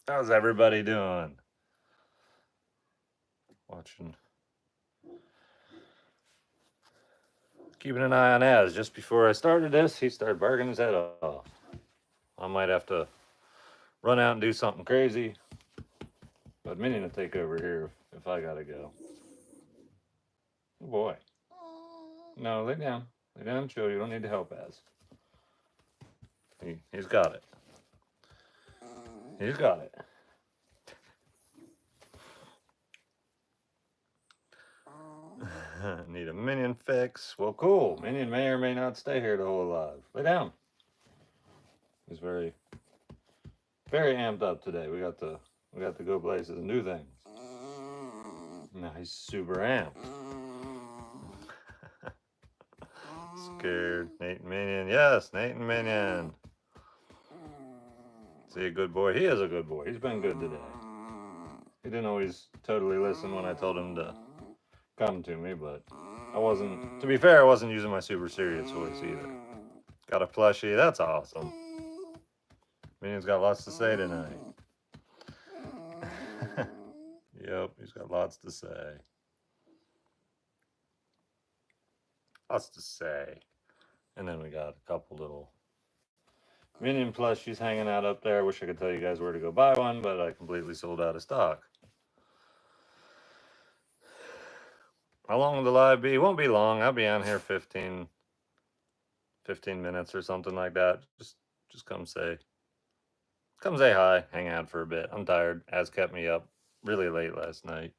How's everybody doing? Watching. Keeping an eye on Az. Just before I started this, he started barking his head off. I might have to run out and do something crazy. But Minion to take over here if I gotta go. Oh boy. No, lay down. Lay down and chill. You don't need to help Az. He's got it. He's got it. Need a Minion fix. Well, cool. Minion may or may not stay here the whole life. Lay down. He's very amped up today. We got to go places and do things. Now he's super amped. Scared. Nate and Minion. Yes, Nate and Minion. Is he a good boy? He is a good boy. He's been good today. He didn't always totally listen when I told him to come to me, but I wasn't, to be fair, I wasn't using my super serious voice either. Got a plushie. That's awesome. Minion's got lots to say tonight. Yep, he's got lots to say. Lots to say. And then we got a couple little Minion plushies hanging out up there. I wish I could tell you guys where to go buy one, but I completely sold out of stock. How long will the live be? It won't be long. I'll be on here 15 minutes or something like that. Just come say hi, hang out for a bit. I'm tired. Az kept me up really late last night.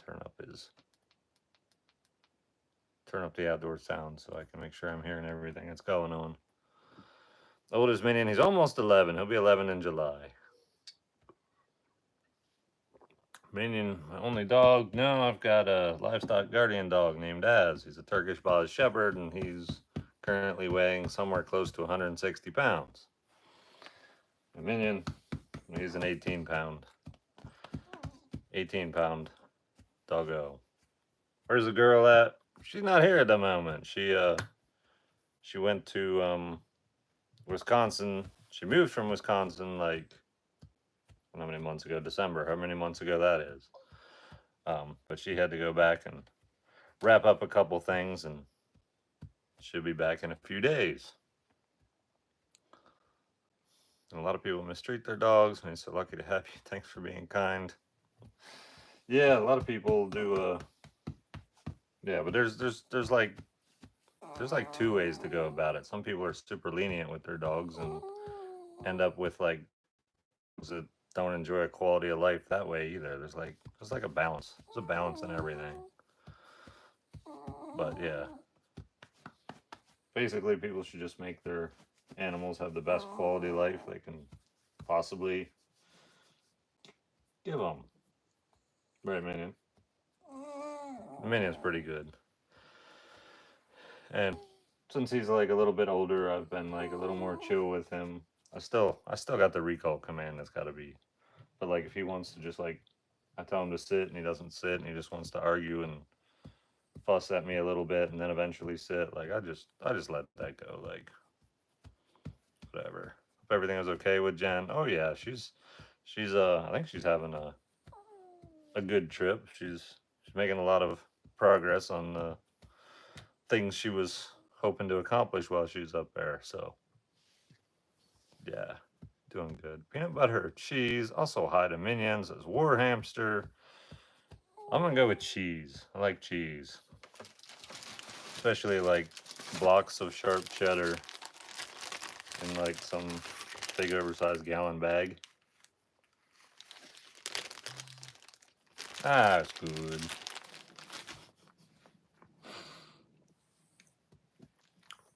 Turn up the outdoor sound so I can make sure I'm hearing everything that's going on. Oldest Minion, he's almost 11. He'll be 11 in July. Minion, my only dog. No, I've got a livestock guardian dog named Az. He's a Turkish Boston Shepherd, and he's currently weighing somewhere close to 160 pounds. My Minion, he's an 18-pound doggo. Where's the girl at? She's not here at the moment. She went to Wisconsin. She moved from Wisconsin like how many months ago? December. How many months ago that is? But she had to go back and wrap up a couple things, and she'll be back in a few days. And a lot of people mistreat their dogs. I'm so lucky to have you. Thanks for being kind. Yeah, a lot of people do. Yeah, but there's like two ways to go about it. Some people are super lenient with their dogs and end up with like dogs that don't enjoy a quality of life that way either. There's like a balance. There's a balance in everything. But yeah, basically people should just make their animals have the best quality life they can possibly give them. Right, Minion? Minion's pretty good. And since he's like a little bit older, I've been like a little more chill with him. I still got the recall command that's got to be. But like if he wants to just like I tell him to sit and he doesn't sit and he just wants to argue and fuss at me a little bit and then eventually sit, like I just let that go, like whatever. Hope everything was okay with Jen. Oh yeah, she's I think she's having a good trip. She's making a lot of progress on the things she was hoping to accomplish while she's up there. So yeah, doing good. Peanut butter, cheese. Also hi to Minions as War Hamster. I'm gonna go with cheese. I like cheese, especially like blocks of sharp cheddar in like some big oversized gallon bag. That's good.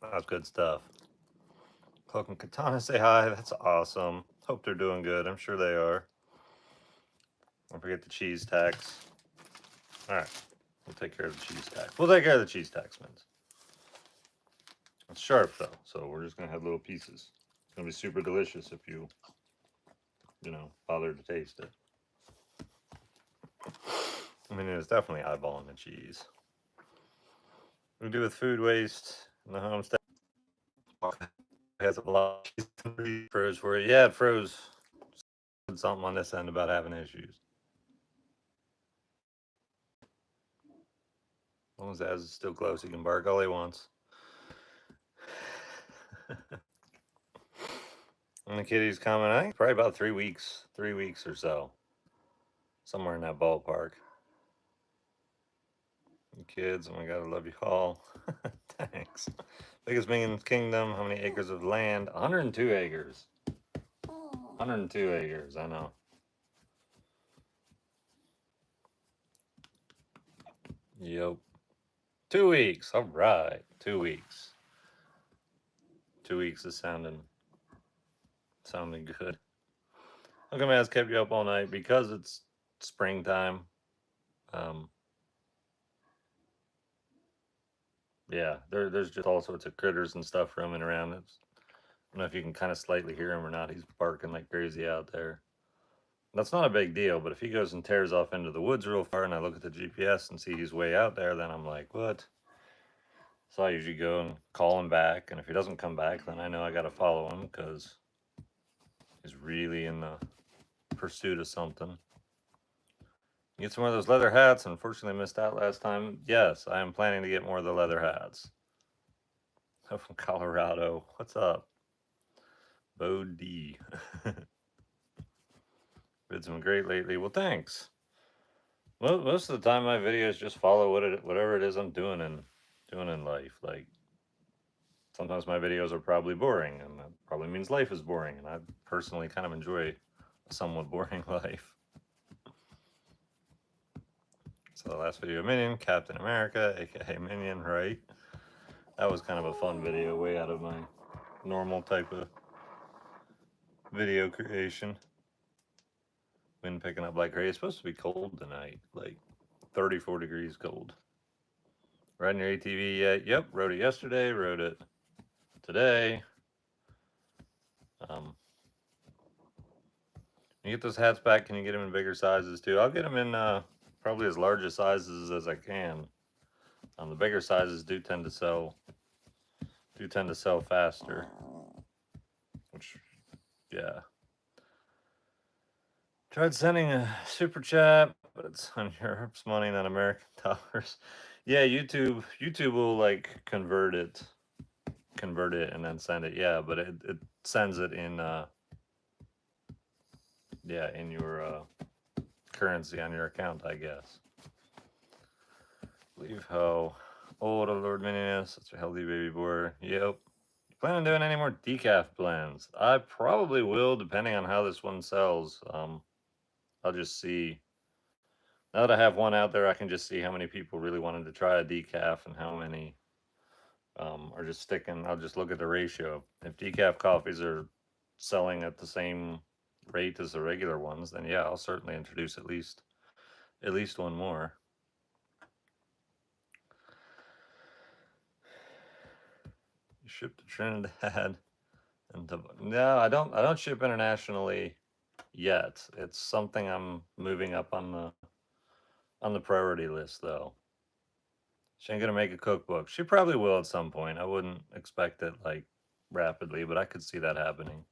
That's good stuff. Cloak and Katana say hi. That's awesome. Hope they're doing good. I'm sure they are. Don't forget the cheese tax. All right. We'll take care of the cheese tax. We'll take care of the cheese tax, Mins. It's sharp, though, so we're just going to have little pieces. It's going to be super delicious if you bother to taste it. I mean, it's definitely eyeballing the cheese. We do with food waste in the homestead. Has a lot of cheese for froze for you. Yeah, it froze. Something on this end about having issues. As long as Az is still close, he can bark all he wants. And the kitty's coming, I think probably about 3 weeks. 3 weeks or so. Somewhere in that ballpark. You kids, oh my god, I love you all. Thanks. Biggest minion kingdom, how many acres of land? 102 acres. 102 acres, I know. Yep. 2 weeks, all right. 2 weeks. 2 weeks is sounding good. How comeAz kept you up all night? Because it's springtime. Yeah, there's just all sorts of critters and stuff roaming around. I don't know if you can kind of slightly hear him or not. He's barking like crazy out there. That's not a big deal, but if he goes and tears off into the woods real far and I look at the GPS and see he's way out there, then I'm like, what? So I usually go and call him back, and if he doesn't come back, then I know I got to follow him because he's really in the pursuit of something. Get some more of those leather hats. Unfortunately, I missed out last time. Yes, I am planning to get more of the leather hats. From Colorado. What's up? Bo D. Been some great lately. Well, thanks. Well, most of the time, my videos just follow whatever it is I'm doing in life. Like sometimes my videos are probably boring, and that probably means life is boring. And I personally kind of enjoy a somewhat boring life. So the last video, Minion, Captain America, aka Minion, right? That was kind of a fun video, way out of my normal type of video creation. Wind picking up like crazy. It's supposed to be cold tonight, like 34 degrees cold. Riding your ATV yet? Yep, rode it yesterday, rode it today. You get those hats back, can you get them in bigger sizes too? I'll get them in probably as large a sizes as I can. The bigger sizes do tend to sell faster. Which, yeah. Tried sending a super chat, but it's on Europe's money, not American dollars. Yeah, YouTube will like convert it and then send it. Yeah, but it sends it in in your currency on your account, I guess. Believe how old a Lord Minion is. Such a healthy baby boy. Yep. Plan on doing any more decaf blends? I probably will, depending on how this one sells. I'll just see. Now that I have one out there, I can just see how many people really wanted to try a decaf and how many are just sticking. I'll just look at the ratio. If decaf coffees are selling at the same rate as the regular ones, then yeah, I'll certainly introduce at least one more. You ship to Trinidad and no, I don't ship internationally yet. It's something I'm moving up on the priority list though. She ain't gonna make a cookbook. She probably will at some point. I wouldn't expect it like rapidly, but I could see that happening.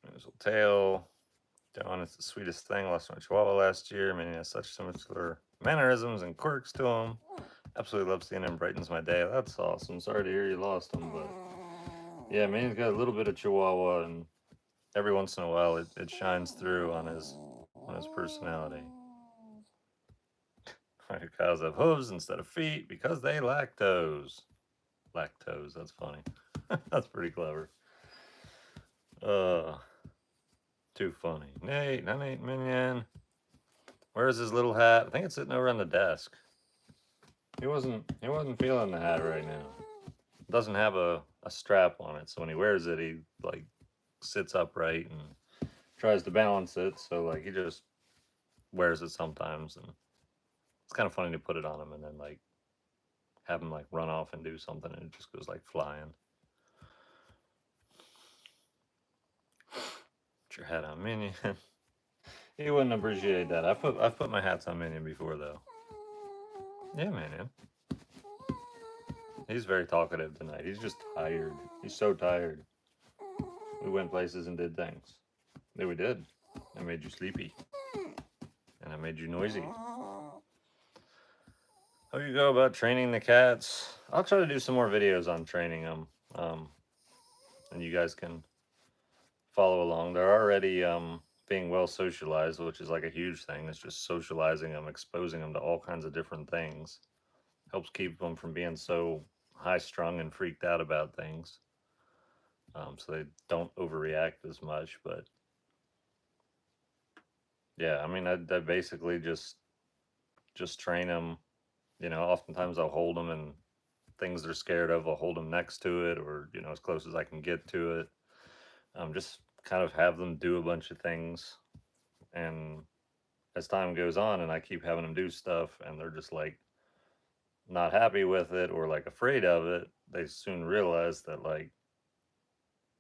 There's a tail. Dawn is the sweetest thing. Lost my chihuahua last year. I mean, he has such similar mannerisms and quirks to him. Absolutely love seeing him. Brightens my day. That's awesome. Sorry to hear you lost him, but yeah, man, he's got a little bit of chihuahua, and every once in a while it shines through on his personality. Cows have hooves instead of feet because they lactose. Lactose, that's funny. That's pretty clever. Too funny. Nate, Minion. Where's his little hat? I think it's sitting over on the desk. He wasn't feeling the hat right now. It doesn't have a strap on it, so when he wears it, he like sits upright and tries to balance it. So like he just wears it sometimes, and it's kind of funny to put it on him and then like have him like run off and do something, and it just goes like flying. Put your hat on Minion. He wouldn't appreciate that. I've put my hats on Minion before though. Yeah, Minion. He's very talkative tonight. He's just tired. He's so tired. We went places and did things. Yeah, we did. I made you sleepy. And I made you noisy. How do you go about training the cats? I'll try to do some more videos on training them. And you guys can follow along. They're already being well socialized, which is like a huge thing. It's just socializing them, exposing them to all kinds of different things. Helps keep them from being so high strung and freaked out about things. So they don't overreact as much. But yeah, I mean, I basically just train them. You know, oftentimes I'll hold them and things they're scared of, I'll hold them next to it, or you know, as close as I can get to it. Just kind of have them do a bunch of things, and as time goes on, and I keep having them do stuff, and they're just like not happy with it or like afraid of it, they soon realize that like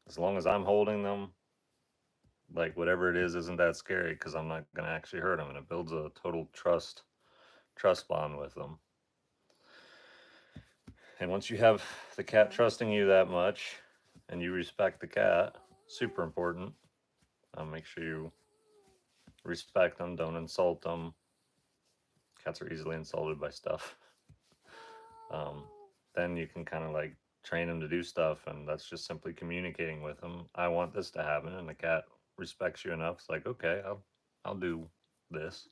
as long as I'm holding them, like whatever it is isn't that scary because I'm not going to actually hurt them, and it builds a total trust bond with them. And once you have the cat trusting you that much and you respect the cat, super important. Make sure you respect them, don't insult them. Cats are easily insulted by stuff. Then you can kind of like train them to do stuff, and that's just simply communicating with them. I want this to happen, and the cat respects you enough. It's like, okay, I'll do this.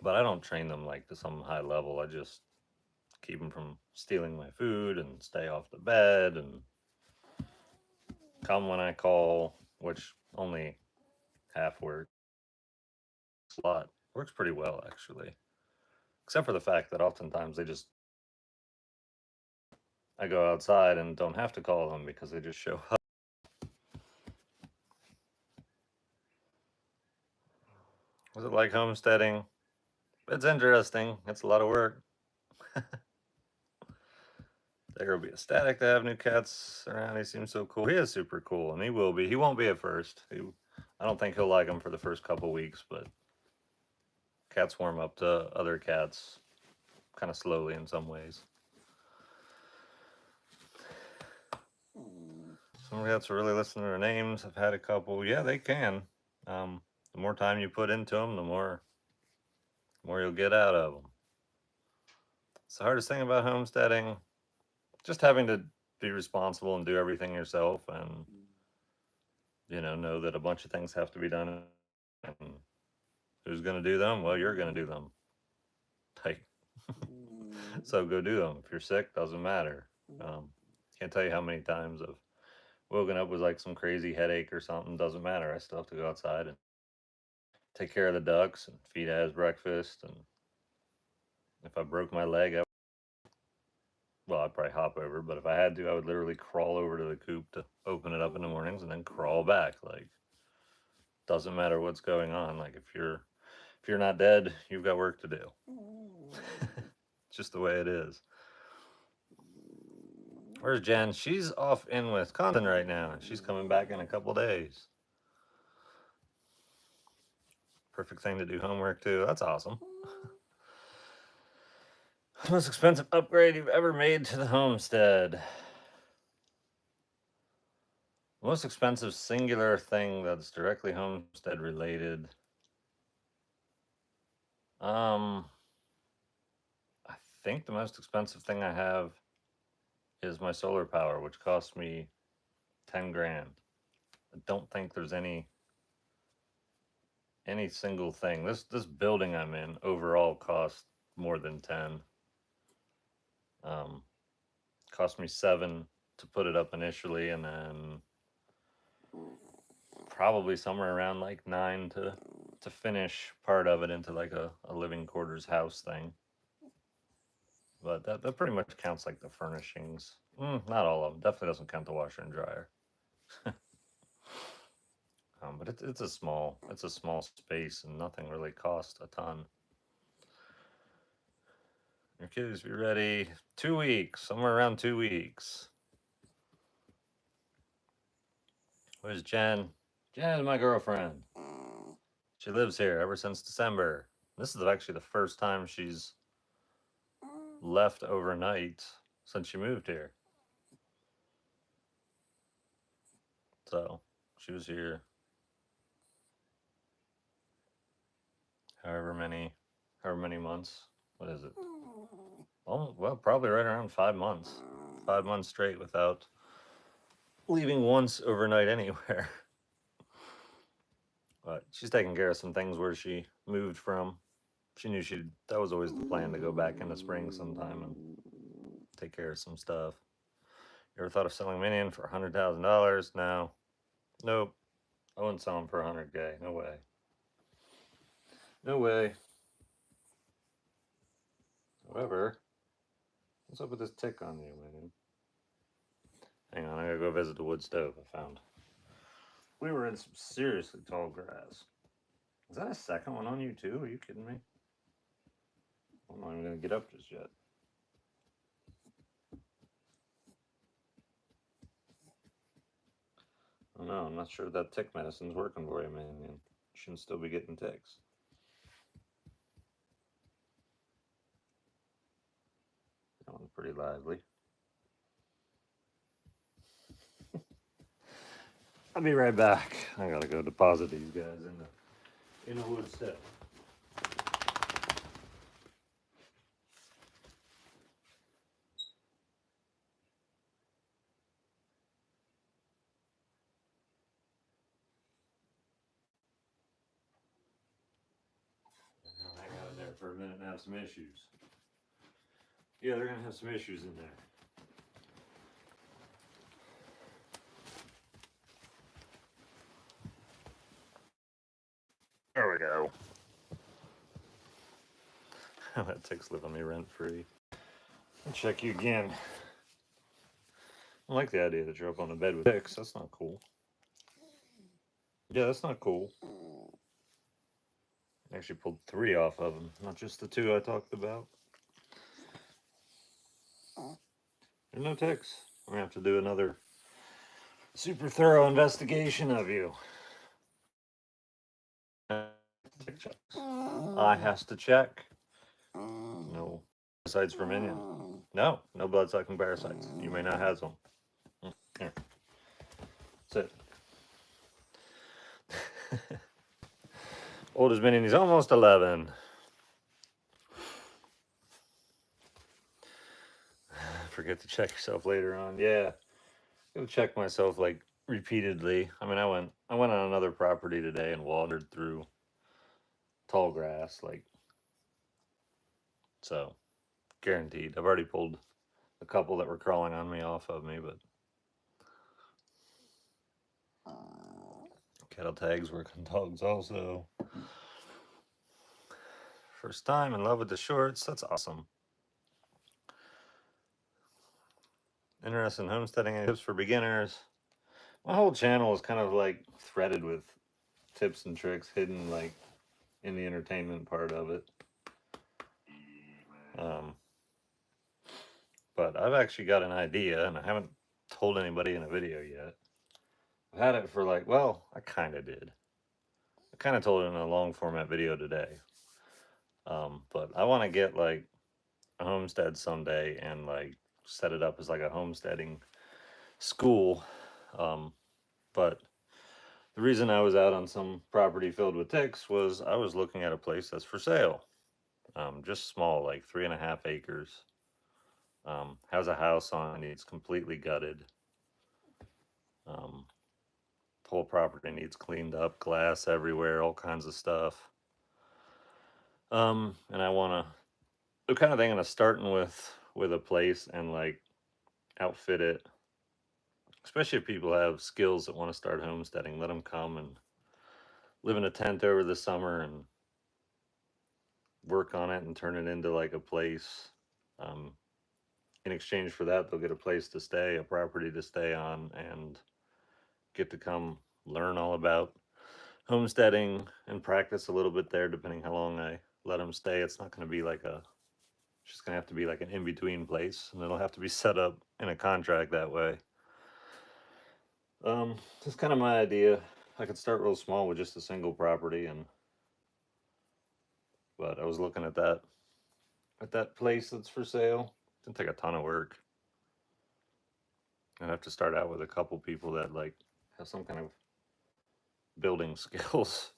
But I don't train them like to some high level. I just keep them from stealing my food and stay off the bed and come when I call, which only half works. A lot works pretty well actually, except for the fact that oftentimes I go outside and don't have to call them because they just show up. Was it like homesteading? It's interesting. It's a lot of work. There will be ecstatic to have new cats around. He seems so cool. He is super cool, and he will be. He won't be at first. I don't think he'll like them for the first couple weeks, but cats warm up to other cats kind of slowly in some ways. Some cats will really listen to their names. I've had a couple. Yeah, they can. The more time you put into them, the more you'll get out of them. It's the hardest thing about homesteading. Just having to be responsible and do everything yourself, and you know that a bunch of things have to be done, and who's going to do them? Well, you're going to do them. Like, so go do them. If you're sick, doesn't matter. Can't tell you how many times I've woken up with like some crazy headache or something. Doesn't matter. I still have to go outside and take care of the ducks and feed As breakfast. And if I broke my leg, I'd probably hop over. But if I had to, I would literally crawl over to the coop to open it up in the mornings and then crawl back. Like, doesn't matter what's going on. Like, if you're not dead, you've got work to do. It's just the way it is. Where's Jen? She's off in Wisconsin right now. She's coming back in a couple days. Perfect thing to do homework too. That's awesome. Most expensive upgrade you've ever made to the homestead. Most expensive singular thing that's directly homestead related. I think the most expensive thing I have is my solar power, which cost me 10 grand. I don't think there's any single thing. This building I'm in overall cost more than 10. Cost me 7 to put it up initially, and then probably somewhere around like 9 to finish part of it into like a living quarters house thing. But that pretty much counts like the furnishings. Not all of them. Definitely doesn't count the washer and dryer. But it's a small space, and nothing really costs a ton. Your kids be ready 2 weeks, somewhere around 2 weeks. Where's Jen? Jen is my girlfriend. She lives here ever since December. This is actually the first time she's left overnight since she moved here. So she was here however many months. What is it? Well, probably right around 5 months. 5 months straight without leaving once overnight anywhere. But she's taking care of some things where she moved from. She knew that was always the plan, to go back in the spring sometime and take care of some stuff. You ever thought of selling Minion for $100,000? No. Nope. I wouldn't sell him for 100K. No way. No way. However, what's up with this tick on you, Minion? Hang on, I gotta go visit the wood stove I found. We were in some seriously tall grass. Is that a second one on you too? Are you kidding me? I'm not even gonna get up just yet. I don't know. I'm not sure if that tick medicine's working for you, man. You shouldn't still be getting ticks. That one's pretty lively. I'll be right back. I gotta go deposit these guys in the wood stove. I'll hang out in there for a minute and have some issues. Yeah, they're gonna have some issues in there. There we go. That tick's living me rent free. I'll check you again. I like the idea that you're up on the bed with ticks. That's not cool. Yeah, that's not cool. I actually pulled 3 off of them, not just the 2 I talked about. There's no ticks. We're gonna have to do another super thorough investigation of you. I has to check. No parasites for Minion. No blood sucking parasites. You may not have some. Here. Sit. Oldest Minion, he's almost 11. Forget to check yourself later on. Yeah. I'll check myself like repeatedly. I mean, I went on another property today and wandered through tall grass, like, so guaranteed. I've already pulled a couple that were crawling on me off of me, but cattle tags work on dogs also. First time in love with the shorts. That's awesome. Interested in homesteading and tips for beginners. My whole channel is kind of like threaded with tips and tricks hidden like in the entertainment part of it. But I've actually got an idea, and I haven't told anybody in a video yet. I've had it for like, well, I kind of did. I kind of told it in a long format video today. But I want to get like a homestead someday and like set it up as like a homesteading school. But the reason I was out on some property filled with ticks was I was looking at a place that's for sale. Just small, like 3.5 acres. Has a house on it. It's completely gutted. The whole property needs cleaned up, glass everywhere, all kinds of stuff. And I want to, the kind of thing I'm starting with a place and like outfit it. Especially if people have skills that want to start homesteading, let them come and live in a tent over the summer and work on it and turn it into like a place. In exchange for that, they'll get a place to stay, a property to stay on, and get to come learn all about homesteading and practice a little bit there, depending how long I let them stay. It's not going to be like it's just going to have to be like an in-between place, and it'll have to be set up in a contract that way. That's kind of my idea. I could start real small with just a single property, but I was looking at that place that's for sale. It's gonna take a ton of work. I'd have to start out with a couple people that like have some kind of building skills.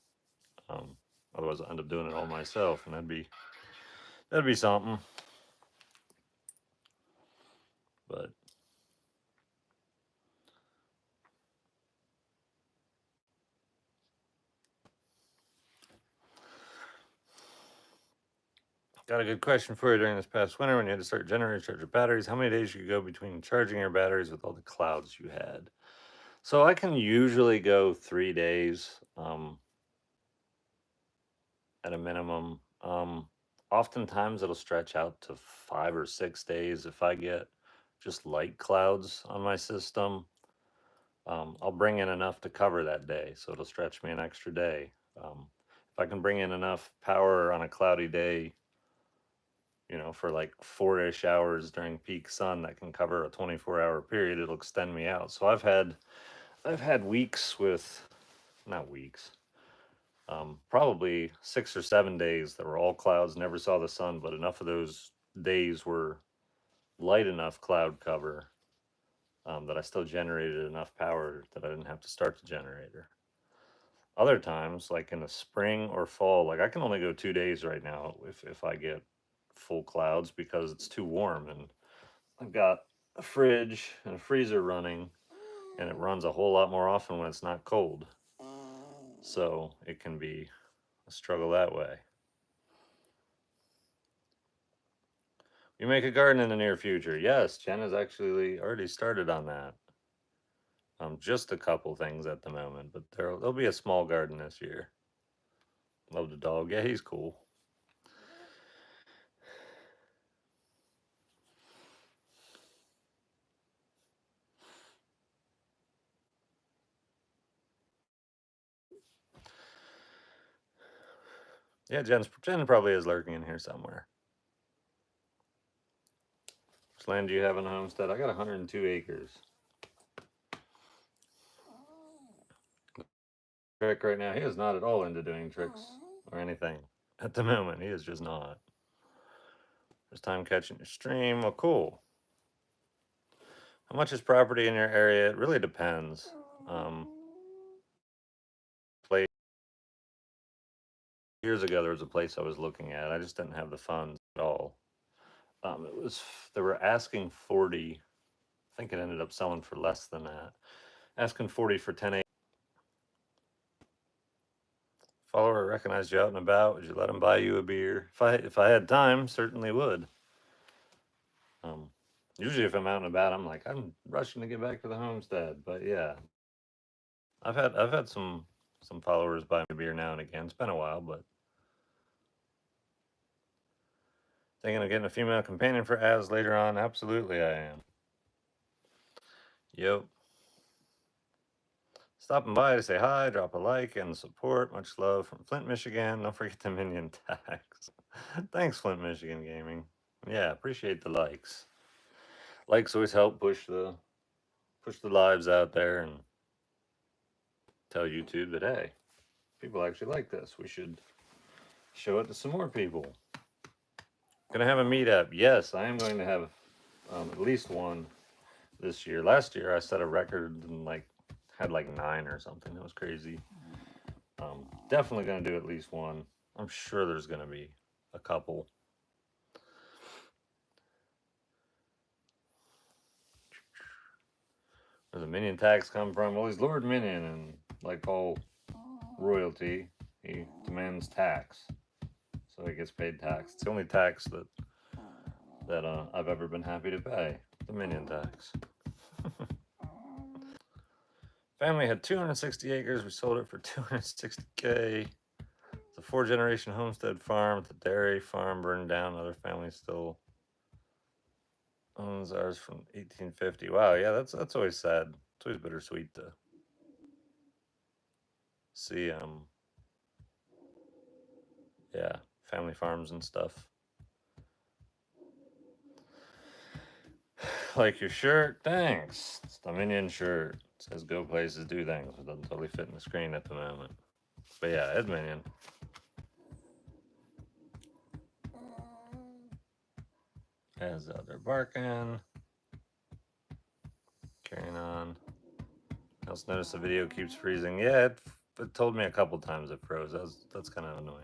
Um, Otherwise, I'll end up doing it all myself, and that'd be something. But got a good question for you. During this past winter, when you had to start generating, charge your batteries, how many days you go between charging your batteries with all the clouds you had? So I can usually go 3 days at a minimum. Oftentimes it'll stretch out to 5 or 6 days if I get just light clouds on my system. I'll bring in enough to cover that day, so it'll stretch me an extra day. If I can bring in enough power on a cloudy day, for like 4-ish hours during peak sun that can cover a 24-hour period, it'll extend me out. So I've had weeks with, not weeks, probably 6 or 7 days that were all clouds, never saw the sun, but enough of those days were light enough cloud cover that I still generated enough power that I didn't have to start the generator. Other times, like in the spring or fall, like I can only go 2 days right now if I get full clouds because it's too warm, and I've got a fridge and a freezer running, and it runs a whole lot more often when it's not cold. So it can be a struggle that way. You make a garden in the near future. Yes, Jen has actually already started on that. Just a couple things at the moment, but there'll be a small garden this year. Love the dog. Yeah, he's cool. Yeah, Jen probably is lurking in here somewhere. Which land do you have in the homestead? I got 102 acres. Trick right now, he is not at all into doing tricks or anything at the moment. He is just not. There's time catching your stream. Well, cool. How much is property in your area? It really depends. Years ago, there was a place I was looking at. I just didn't have the funds at all. They were asking 40. I think it ended up selling for less than that. Asking 40 for 10 acres. Follower recognized you out and about. Would you let him buy you a beer? If I had time, certainly would. Usually, if I'm out and about, I'm rushing to get back to the homestead. But yeah, I've had some followers buy me a beer now and again. It's been a while, but thinking of getting a female companion for Az later on. Absolutely, I am. Yep. Stopping by to say hi, drop a like, and support. Much love from Flint, Michigan. Don't forget the minion tags. Thanks, Flint, Michigan Gaming. Yeah, appreciate the likes. Likes always help push the lives out there and tell YouTube that, hey, people actually like this. We should show it to some more people. Gonna have a meetup. Yes, I am going to have at least one this year. Last year I set a record and had 9 or something. It was crazy. Definitely gonna do at least one. I'm sure there's gonna be a couple. Where the minion tax come from? Well, he's Lord Minion, and like all royalty, he demands tax, so he gets paid tax. It's the only tax that I've ever been happy to pay, the minion tax. Family had 260 acres. We sold it for 260K. It's a 4-generation homestead farm. The dairy farm burned down. Other families still owns ours from 1850. Wow, yeah, that's always sad. It's always bittersweet to see yeah, family farms and stuff. Like your shirt, thanks. It's the minion shirt. It says go places, do things. It doesn't totally fit in the screen at the moment. But yeah, Ed Minion. As out there barking. Carrying on. Also notice the video keeps freezing. Yeah, it told me a couple times it froze. That's kind of annoying.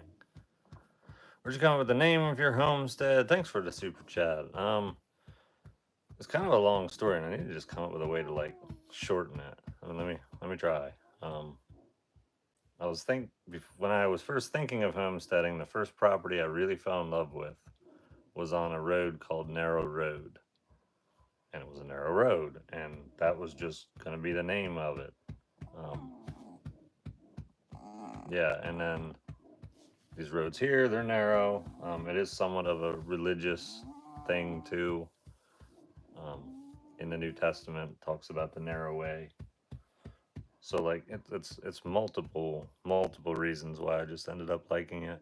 Where'd you come up with the name of your homestead? Thanks for the super chat. It's kind of a long story, and I need to just come up with a way to like shorten it. I mean, let me try. Um, when I was first thinking of homesteading, the first property I really fell in love with was on a road called Narrow Road, and it was a narrow road, and that was just gonna be the name of it. Um, yeah, and then these roads here, they're narrow. It is somewhat of a religious thing too. In the New Testament, talks about the narrow way. So like it's multiple reasons why I just ended up liking it.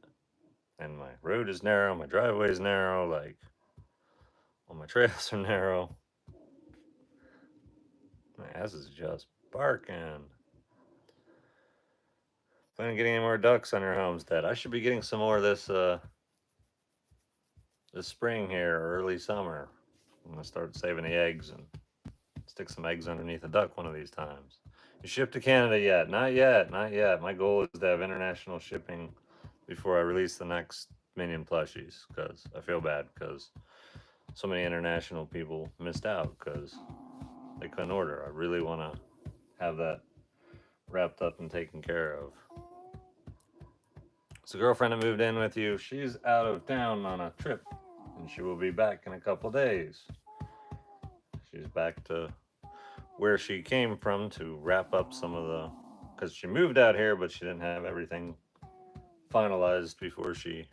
And my road is narrow, my driveway is narrow, like all my trails are narrow. My ass is just barking. Plan on getting any more ducks on your homestead? I should be getting some more this spring here, early summer. I'm gonna start saving the eggs and stick some eggs underneath a duck one of these times. You shipped to Canada yet? Not yet, not yet. My goal is to have international shipping before I release the next minion plushies, because I feel bad because so many international people missed out because they couldn't order. I really want to have that wrapped up and taken care of. So, girlfriend that moved in with you, she's out of town on a trip, and she will be back in a couple days. She's back to where she came from to wrap up some of the, because she moved out here, but she didn't have everything finalized before she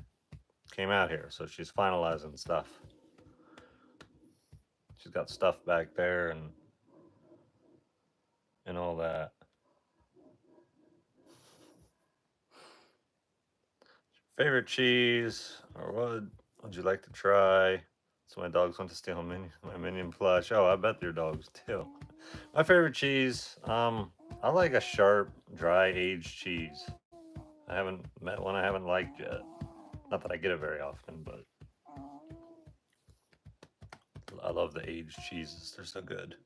came out here. So she's finalizing stuff. She's got stuff back there and all that. Favorite cheese, or what would you like to try? So my dogs want to steal my minion plush. Oh, I bet your dogs do. My favorite cheese, I like a sharp, dry aged cheese. I haven't met one I haven't liked yet. Not that I get it very often, but I love the aged cheeses. They're so good.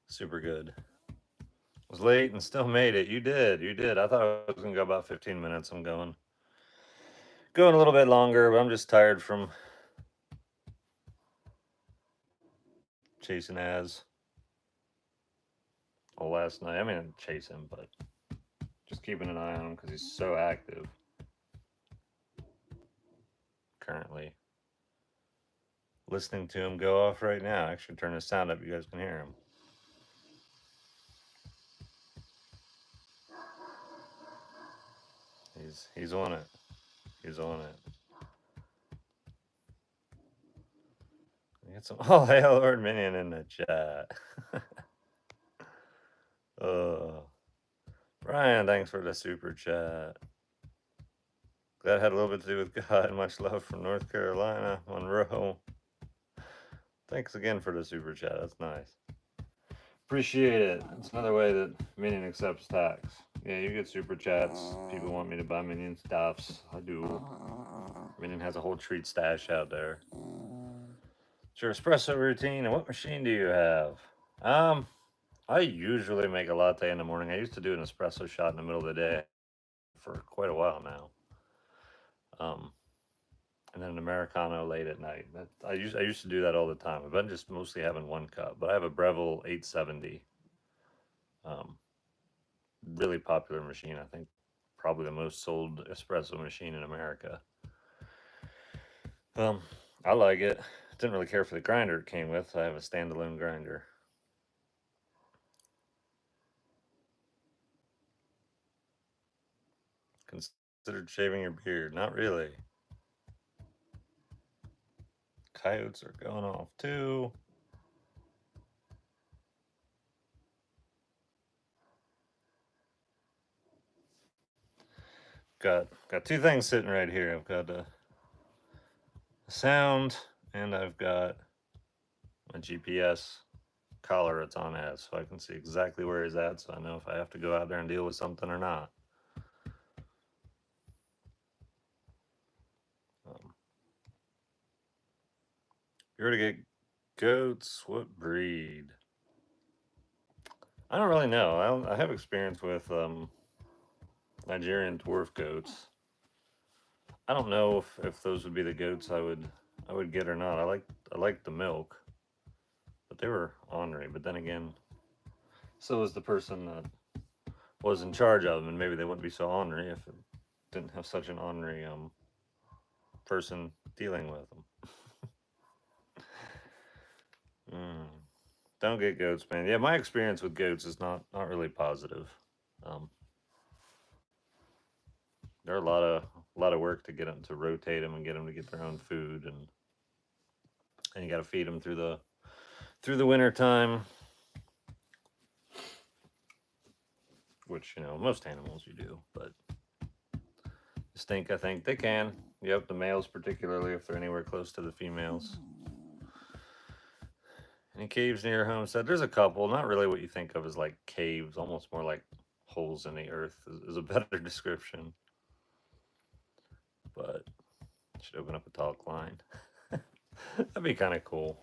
Super good. Was late and still made it. You did. You did. I thought I was going to go about 15 minutes. I'm going a little bit longer, but I'm just tired from chasing Az all last night. I mean, I didn't chase him, but just keeping an eye on him because he's so active currently. Listening to him go off right now. Actually, turn his sound up. You guys can hear him. He's on it. He's on it. Get some oh hail Lord Minion in the chat. Brian, thanks for the super chat. That had a little bit to do with God. Much love from North Carolina, Monroe. Thanks again for the super chat. That's nice. Appreciate it. It's another way that Minion accepts tax. Yeah, you get super chats. People want me to buy Minion stuffs. I do. Minion has a whole treat stash out there. It's your espresso routine, and what machine do you have? I usually make a latte in the morning. I used to do an espresso shot in the middle of the day for quite a while now. And then an Americano late at night. I used to do that all the time. I've been just mostly having one cup, but I have a Breville 870. Really popular machine. I think probably the most sold espresso machine in America. I like it. Didn't really care for the grinder it came with. I have a standalone grinder. Considered shaving your beard? Not really. Coyotes are going off too. Got two things sitting right here. I've got a sound and I've got my GPS collar it's on as, so I can see exactly where he's at, so I know if I have to go out there and deal with something or not. You're to get goats. What breed? I don't really know. I have experience with Nigerian dwarf goats. I don't know if those would be the goats I would get or not. I like the milk, but they were ornery. But then again, so was the person that was in charge of them, and maybe they wouldn't be so ornery if it didn't have such an ornery person dealing with them. Mm. Don't get goats, man. Yeah, my experience with goats is not really positive. Um, they're a lot of work to get them to rotate them and get them to get their own food, and you got to feed them through the winter time, which most animals you do, but stink. I think they can. Yep, the males particularly if they're anywhere close to the females. Any caves near your homestead? There's a couple. Not really what you think of as like caves. Almost more like holes in the earth is a better description. But should open up a talk line. That'd be kind of cool.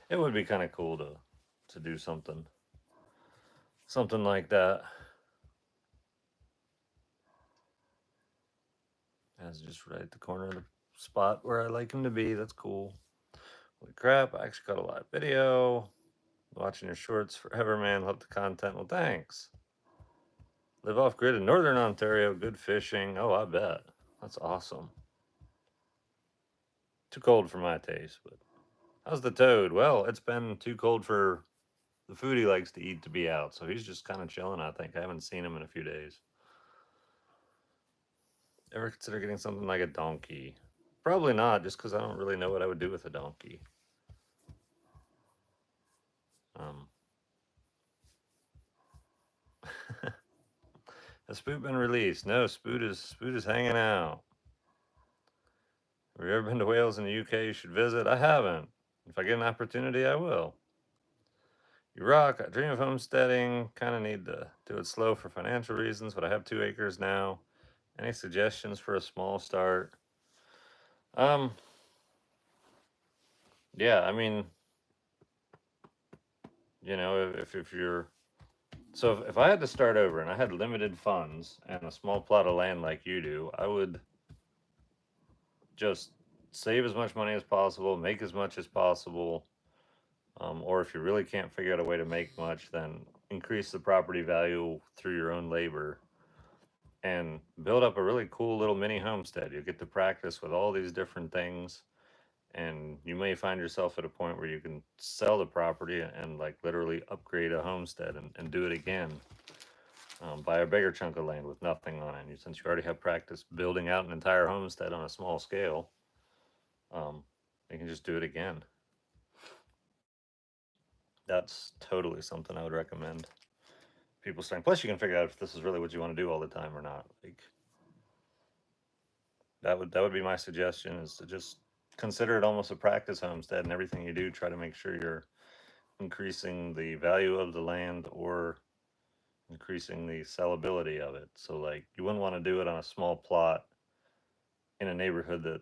It would be kind of cool to do something like that. That's just right at the corner of the spot where I like him to be. That's cool. Holy crap! I actually got a live video. Watching your shorts forever, man. Love the content. Well, thanks. Live off grid in northern Ontario. Good fishing. Oh, I bet. That's awesome. Too cold for my taste, but how's the toad? Well, it's been too cold for the food he likes to eat to be out, so he's just kind of chilling, I think. I haven't seen him in a few days. Ever consider getting something like a donkey? Probably not, just because I don't really know what I would do with a donkey. Um, has Spoot been released? No, Spoot is hanging out. Have you ever been to Wales in the UK? You should visit. I haven't. If I get an opportunity, I will. You rock. I dream of homesteading. Kind of need to do it slow for financial reasons, but I have 2 acres now. Any suggestions for a small start? Um, yeah, I mean, if you're so if I had to start over and I had limited funds and a small plot of land like you do, I would just save as much money as possible, make as much as possible. Or if you really can't figure out a way to make much, then increase the property value through your own labor and build up a really cool little mini homestead. You'll get to practice with all these different things, and you may find yourself at a point where you can sell the property and like literally upgrade a homestead and do it again. Buy a bigger chunk of land with nothing on it. Since you already have practice building out an entire homestead on a small scale, um, you can just do it again. That's totally something I would recommend people starting. Plus, you can figure out if this is really what you want to do all the time or not. Like that would be my suggestion: is to just consider it almost a practice homestead, and everything you do, try to make sure you're increasing the value of the land or increasing the sellability of it. So, like, you wouldn't want to do it on a small plot in a neighborhood that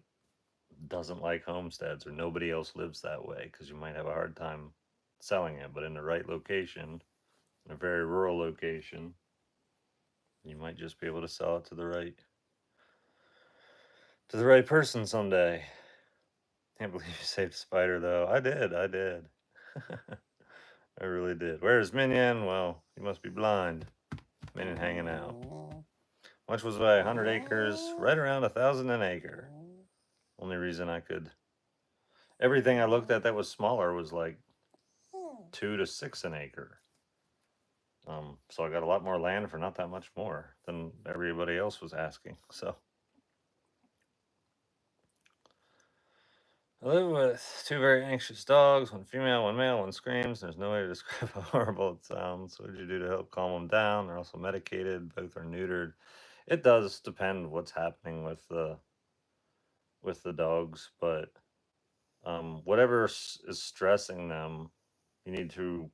doesn't like homesteads or nobody else lives that way because you might have a hard time selling it. But in the right location, in a very rural location, you might just be able to sell it to the right person someday. Can't believe you saved Spider though. I did. I really did. Where's Minion? Well, he must be blind. Minion hanging out. Much was I? 100 acres, right around 1,000 an acre. Only reason I could. Everything I looked at that was smaller was like 2 to 6 an acre. So I got a lot more land for not that much more than everybody else was asking. So I live with 2 very anxious dogs, one female, one male, one screams. There's no way to describe how horrible it sounds. What did you do to help calm them down? They're also medicated. Both are neutered. It does depend what's happening with the dogs, but whatever is stressing them, you need to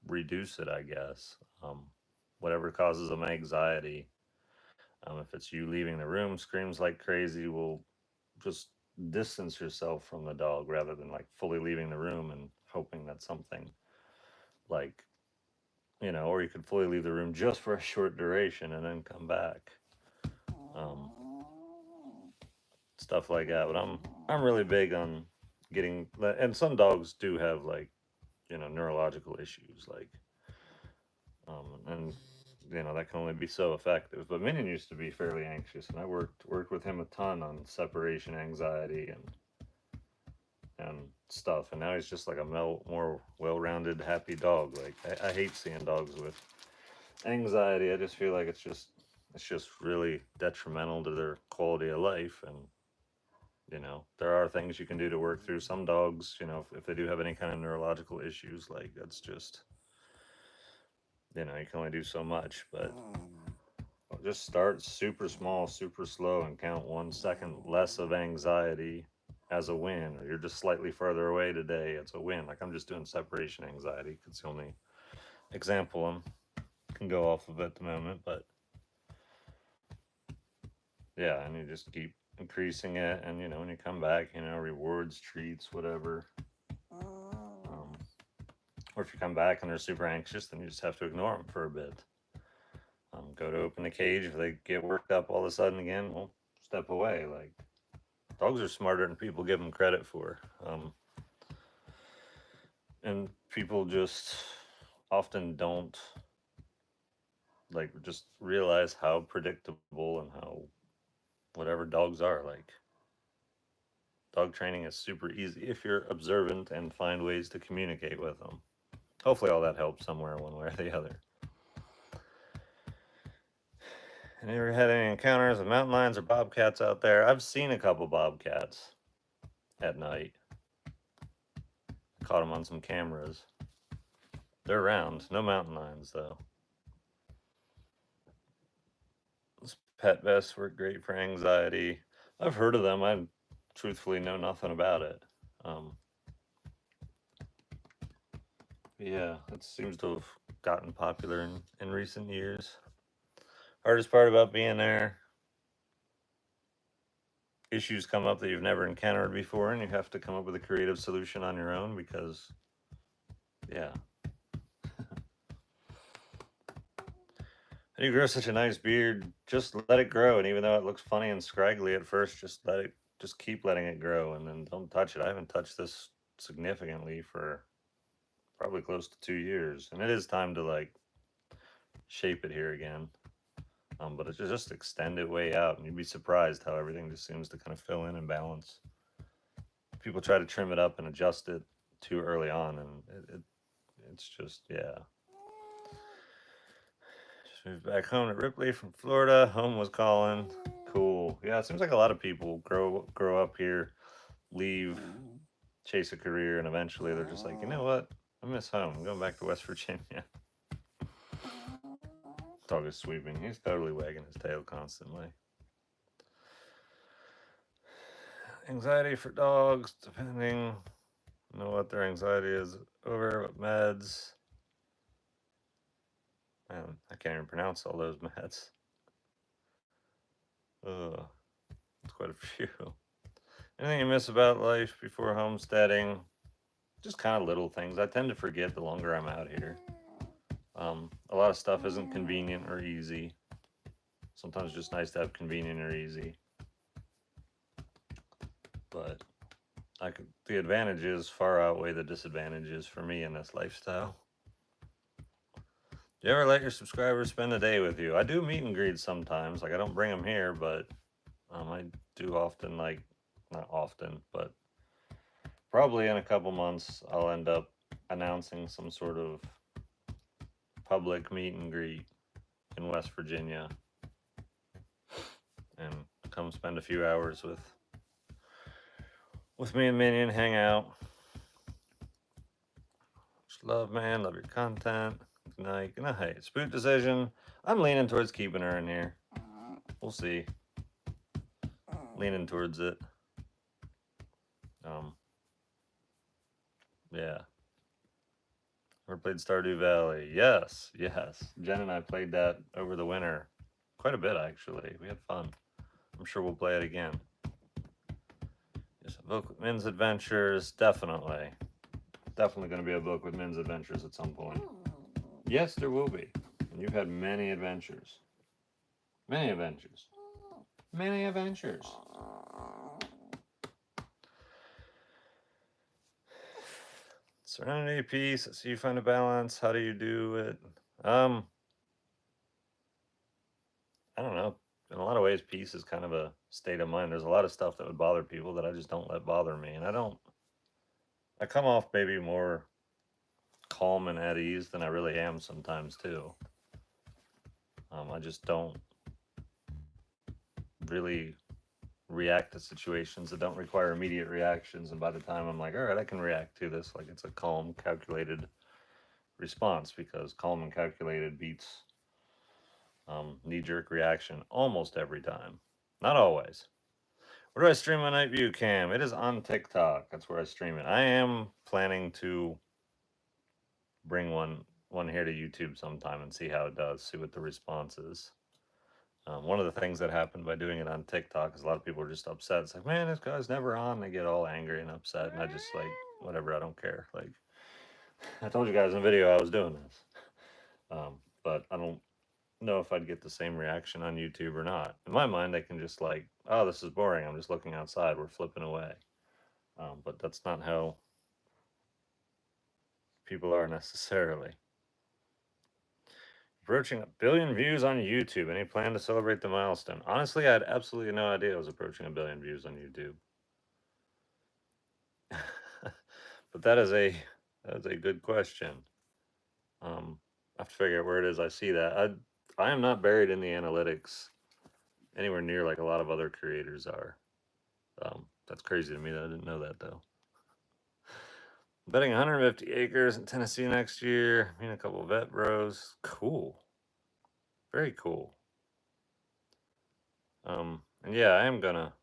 reduce it, I guess. Whatever causes them anxiety. If it's you leaving the room, screams like crazy, will just distance yourself from the dog rather than like fully leaving the room and hoping that something like you know, or you could fully leave the room just for a short duration and then come back. Um, Stuff like that. But I'm really big on getting, and some dogs do have like, you know, neurological issues, like, and you know that can only be so effective. But Minion used to be fairly anxious, and I worked with him a ton on separation anxiety and stuff. And now he's just like a more well-rounded, happy dog. Like I hate seeing dogs with anxiety. I just feel like it's just really detrimental to their quality of life. And you know there are things you can do to work through. Some dogs, you know, if they do have any kind of neurological issues, like that's just, you know, you can only do so much. But just start super small, super slow, and count 1 second less of anxiety as a win. Or you're just slightly further away today, it's a win. Like I'm just doing separation anxiety because it's the only example I can go off of at the moment. But yeah, and you just keep increasing it. And you know, when you come back, you know, rewards, treats, whatever. Or if you come back and they're super anxious, then you just have to ignore them for a bit. Go to open the cage. If they get worked up all of a sudden again, well, step away. Like dogs are smarter than people give them credit for. And people just often don't like just realize how predictable and how whatever dogs are. Like dog training is super easy if you're observant and find ways to communicate with them. Hopefully all that helps somewhere one way or the other. And you ever had any encounters with mountain lions or bobcats out there? I've seen a couple bobcats at night. Caught them on some cameras. They're around. No mountain lions though. Those pet vests work great for anxiety. I've heard of them. I truthfully know nothing about it. Um, yeah, it seems to have gotten popular in recent years. Hardest part about being there, issues come up that you've never encountered before, and you have to come up with a creative solution on your own because, yeah. And you grow such a nice beard, just let it grow. And even though it looks funny and scraggly at first, just keep letting it grow and then don't touch it. I haven't touched this significantly for probably close to 2 years. And it is time to like shape it here again. But it's just extend it way out, and you'd be surprised how everything just seems to kind of fill in and balance. People try to trim it up and adjust it too early on, and it's just, yeah. Just moved back home to Ripley from Florida. Home was calling. Cool. Yeah, it seems like a lot of people grow up here, leave, chase a career, and eventually they're just like, you know what? I miss home. I'm going back to West Virginia. Dog is sweeping. He's totally wagging his tail constantly. Anxiety for dogs, depending know what their anxiety is over, what meds. Man, I can't even pronounce all those meds. Ugh, it's quite a few. Anything you miss about life before homesteading? Just kind of little things. I tend to forget the longer I'm out here. A lot of stuff isn't convenient or easy. Sometimes it's just nice to have convenient or easy. But the advantages far outweigh the disadvantages for me in this lifestyle. Do you ever let your subscribers spend a day with you? I do meet and greet sometimes. Like I don't bring them here, but I do often. Like not often, but probably in a couple months I'll end up announcing some sort of public meet and greet in West Virginia, and come spend a few hours with me and Minion, hang out. Just love, man. Love your content. Good night. Good night. Spook decision. I'm leaning towards keeping her in here. We'll see. Leaning towards it. Yeah. Ever played Stardew Valley? Yes. Jen and I played that over the winter. Quite a bit, actually. We had fun. I'm sure we'll play it again. Yes, a book with Min's Adventures. Definitely. Definitely going to be a book with Min's Adventures at some point. Yes, there will be. And you've had many adventures. Many adventures. Many adventures. Serenity, peace. I see you find a balance. How do you do it? I don't know. In a lot of ways, peace is kind of a state of mind. There's a lot of stuff that would bother people that I just don't let bother me. And I come off maybe more calm and at ease than I really am sometimes too. I just don't really react to situations that don't require immediate reactions. And by the time I'm like, all right, I can react to this, like it's a calm, calculated response, because calm and calculated beats knee-jerk reaction almost every time. Not always. Where do I stream my night view cam? It is on TikTok. That's where I stream it. I am planning to bring one here to YouTube sometime and see how it does, see what the response is. One of the things that happened by doing it on TikTok is a lot of people are just upset. It's like, man, this guy's never on. They get all angry and upset, and I just like, whatever, I don't care. Like, I told you guys in the video I was doing this, but I don't know if I'd get the same reaction on YouTube or not. In my mind, they can just like, oh, this is boring. I'm just looking outside. We're flipping away. But that's not how people are necessarily. Approaching 1 billion views on YouTube. Any plan to celebrate the milestone? Honestly, I had absolutely no idea I was approaching 1 billion views on YouTube. But that is a good question. I have to figure out where it is I see that. I am not buried in the analytics anywhere near like a lot of other creators are. That's crazy to me that I didn't know that though. Betting 150 acres in Tennessee next year. Me and a couple of vet bros. Cool. Very cool. And yeah, I am gonna.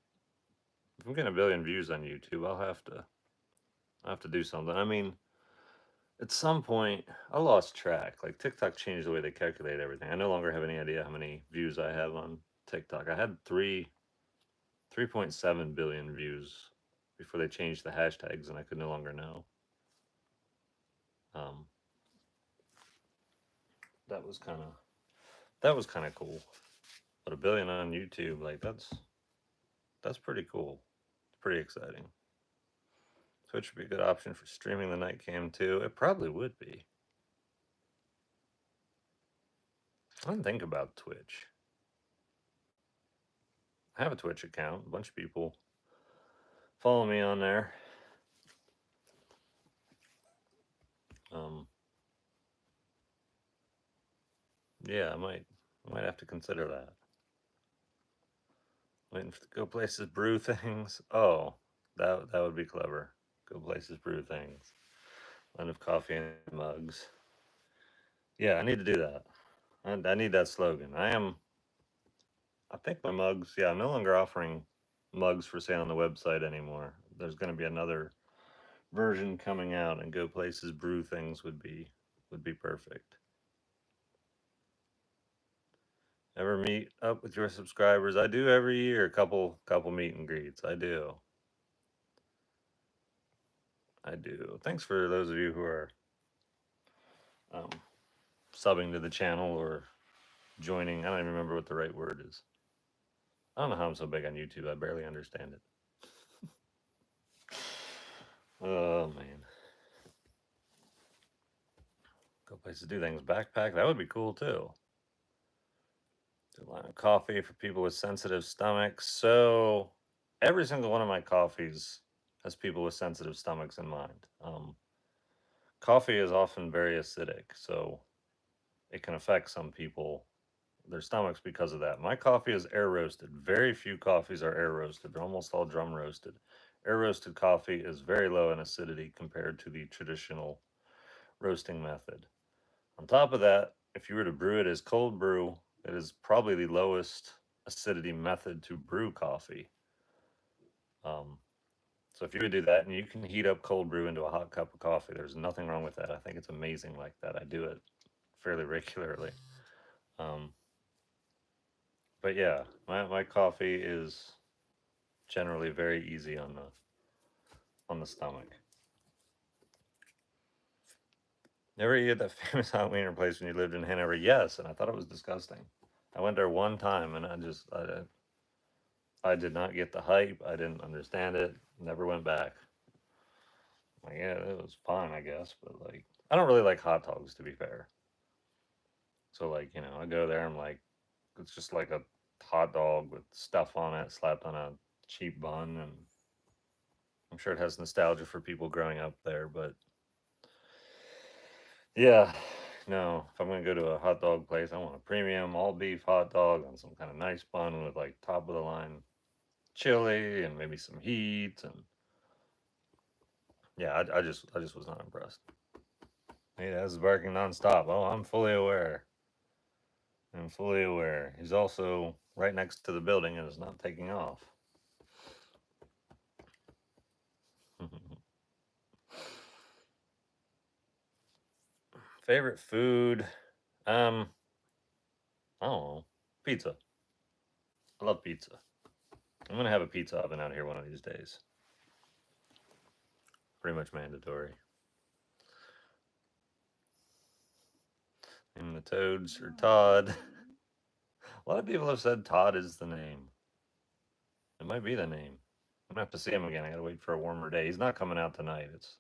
If I'm getting 1 billion views on YouTube, I'll have to do something. I mean, at some point, I lost track. Like TikTok changed the way they calculate everything. I no longer have any idea how many views I have on TikTok. I had 3.7 billion views before they changed the hashtags, and I could no longer know. That was kind of cool. But 1 billion on YouTube, like that's pretty cool. It's pretty exciting. Twitch would be a good option for streaming the night cam too. It probably would be. I didn't think about Twitch. I have a Twitch account. A bunch of people follow me on there. Yeah, I might have to consider that. Waiting for the Go Places brew things. Oh, that would be clever. Go Places brew things. Land of coffee and mugs. Yeah, I need to do that. I need that slogan. I think my mugs. Yeah, I'm no longer offering mugs for sale on the website anymore. There's going to be another version coming out, and Go Places brew things would be perfect. Ever meet up with your subscribers? I do every year, a couple meet and greets. I do. Thanks for those of you who are subbing to the channel or joining. I don't even remember what the right word is. I don't know how I'm so big on YouTube. I barely understand it. Oh man. Go places to do things. Backpack, that would be cool too. Do a line of coffee for people with sensitive stomachs. So every single one of my coffees has people with sensitive stomachs in mind. Coffee is often very acidic, so it can affect some people, their stomachs, because of that. My coffee is air roasted. Very few coffees are air roasted. They're almost all drum roasted. Air roasted coffee is very low in acidity compared to the traditional roasting method. On top of that, if you were to brew it as cold brew, it is probably the lowest acidity method to brew coffee. So if you would do that, and you can heat up cold brew into a hot cup of coffee, there's nothing wrong with that. I think it's amazing like that. I do it fairly regularly. But yeah, my coffee is generally very easy on the stomach. Never eat at that famous hot wiener place when you lived in Hanover? Yes, and I thought it was disgusting. I went there one time and I did not get the hype. I didn't understand it. Never went back. Like, yeah, it was fine, I guess, but like, I don't really like hot dogs, to be fair. So like, I go there. I'm like, it's just like a hot dog with stuff on it, slapped on a cheap bun, and I'm sure it has nostalgia for people growing up there. But yeah, no, if I'm gonna go to a hot dog place, I want a premium all beef hot dog on some kind of nice bun with like top of the line chili and maybe some heat. And yeah, I just was not impressed. Hey, that's barking nonstop. Oh, I'm fully aware. I'm fully aware. He's also right next to the building and is not taking off. Favorite food? Um, I don't know. Pizza. I love pizza. I'm gonna have a pizza oven out here one of these days. Pretty much mandatory. And the toads are Todd. A lot of people have said Todd is the name. It might be the name. I'm gonna have to see him again. I gotta wait for a warmer day. He's not coming out tonight. It's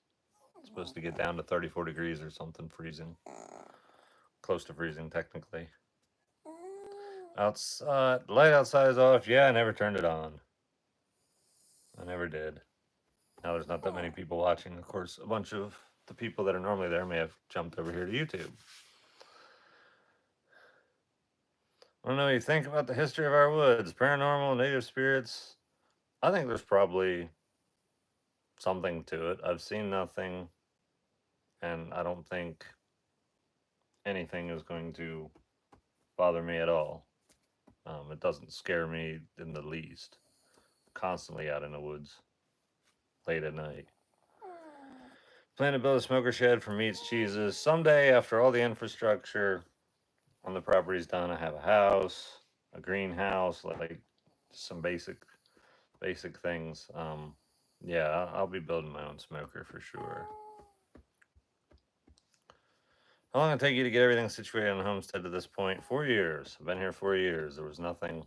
supposed to get down to 34 degrees or something, freezing. Close to freezing, technically. Outside, light outside is off. Yeah, I never turned it on. I never did. Now there's not that many people watching. Of course, a bunch of the people that are normally there may have jumped over here to YouTube. I don't know what you think about the history of our woods, paranormal, native spirits. I think there's probably something to it. I've seen nothing, and I don't think anything is going to bother me at all. It doesn't scare me in the least. Constantly out in the woods late at night. Plan to build a smoker shed for meats, cheeses. Someday, after all the infrastructure on the property's done, I have a house, a greenhouse, like some basic things. Yeah, I'll be building my own smoker for sure. How long did it take you to get everything situated on Homestead to this point? 4 years. I've been here 4 years. There was nothing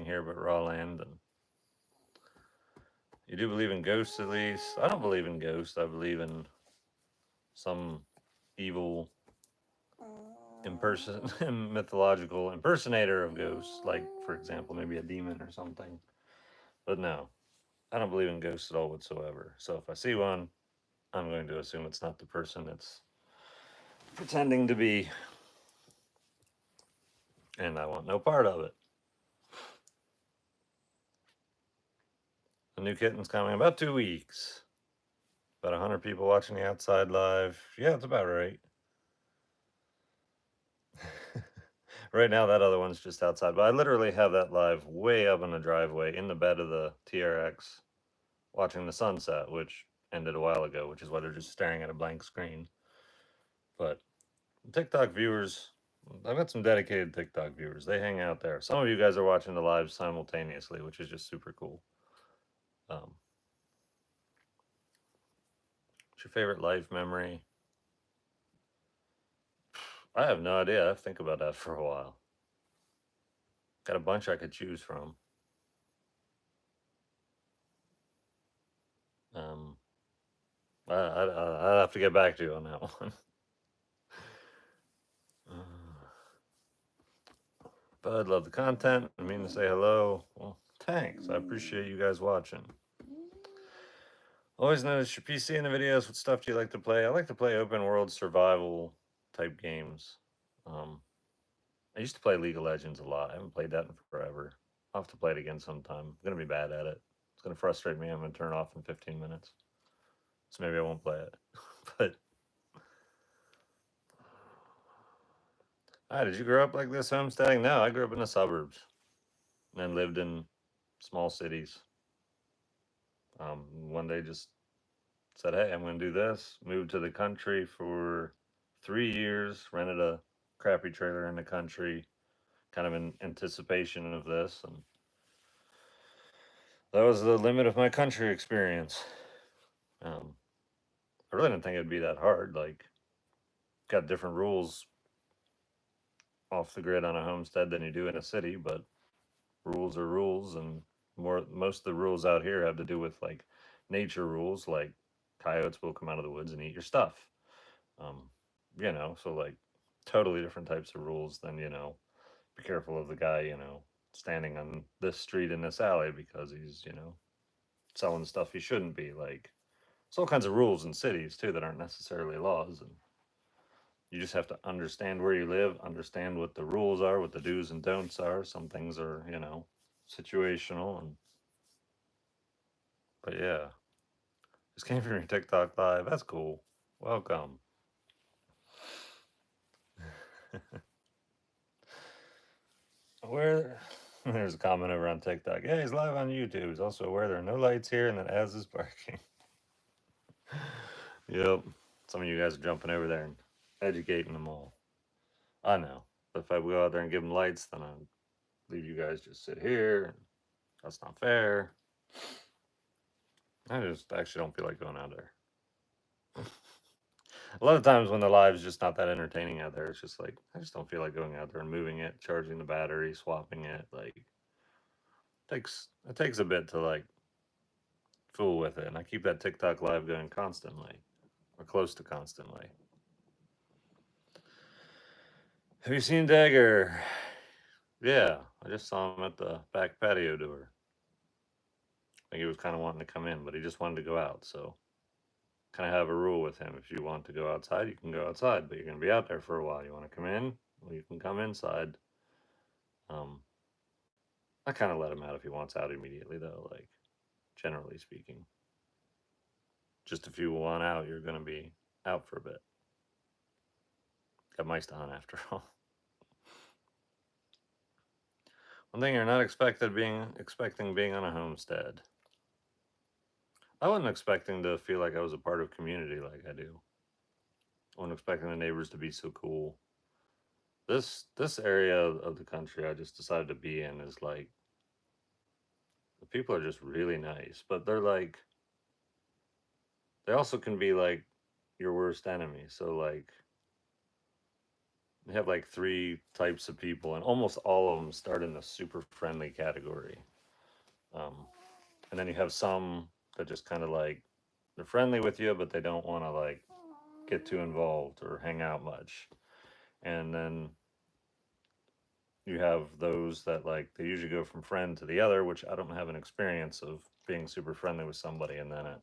here but raw land. And you do believe in ghosts, at least? I don't believe in ghosts. I believe in some evil mythological impersonator of ghosts, like for example maybe a demon or something. But no, I don't believe in ghosts at all whatsoever. So if I see one, I'm going to assume it's not the person it's pretending to be, and I want no part of it. The new kitten's coming in about 2 weeks. About 100 people watching the outside live. Yeah, it's about right. Right now, that other one's just outside, but I literally have that live way up in the driveway in the bed of the TRX watching the sunset, which ended a while ago, which is why they're just staring at a blank screen. But TikTok viewers, I've got some dedicated TikTok viewers. They hang out there. Some of you guys are watching the live simultaneously, which is just super cool. What's your favorite life memory? I have no idea. I have to think about that for a while. Got a bunch I could choose from. I'd have to get back to you on that one. Bud, love the content. I mean to say hello. Well, thanks. I appreciate you guys watching. Always notice your PC in the videos. What stuff do you like to play? I like to play open world survival type games. I used to play League of Legends a lot. I haven't played that in forever. I'll have to play it again sometime. I'm going to be bad at it. It's going to frustrate me. I'm going to turn it off in 15 minutes. So maybe I won't play it. But did you grow up like this homesteading? No, I grew up in the suburbs and lived in small cities. One day just said, hey, I'm going to do this. Moved to the country for 3 years, rented a crappy trailer in the country, kind of in anticipation of this. And that was the limit of my country experience. I really didn't think it'd be that hard. Like, got different rules off the grid on a homestead than you do in a city, but rules are rules, and most of the rules out here have to do with like nature rules, like coyotes will come out of the woods and eat your stuff. Um, so like totally different types of rules than, be careful of the guy, standing on this street in this alley because he's, selling stuff he shouldn't be. Like, there's all kinds of rules in cities too that aren't necessarily laws, and you just have to understand where you live, understand what the rules are, what the do's and don'ts are. Some things are, situational, and but yeah, just came from your TikTok live. That's cool. Welcome. Where there's a comment over on TikTok. Yeah, he's live on YouTube. He's also aware there are no lights here and that Az is barking. Yep. Some of you guys are jumping over there and educating them all. I know. But if I go out there and give them lights, then I'll leave you guys just sit here. That's not fair. I just actually don't feel like going out there. A lot of times when the live's just not that entertaining out there, it's just like I just don't feel like going out there and moving it, charging the battery, swapping it. Like it takes a bit to like fool with it, and I keep that TikTok live going constantly, or close to constantly. Have you seen Dagger? Yeah, I just saw him at the back patio door. I think he was kind of wanting to come in, but he just wanted to go out. So, kind of have a rule with him. If you want to go outside, you can go outside, but you're going to be out there for a while. You want to come in? Well, you can come inside. I kind of let him out if he wants out immediately, though, like, generally speaking. Just if you want out, you're going to be out for a bit. Got mice to hunt after all. One thing you're not expecting being on a homestead. I wasn't expecting to feel like I was a part of community like I do. I wasn't expecting the neighbors to be so cool. This area of the country I just decided to be in is like the people are just really nice, but they're like they also can be like your worst enemy. So like they have like three types of people, and almost all of them start in the super friendly category. Um, and then you have some that just kind of like they're friendly with you, but they don't want to like get too involved or hang out much. And then you have those that like they usually go from friend to the other, which I don't have an experience of being super friendly with somebody and then it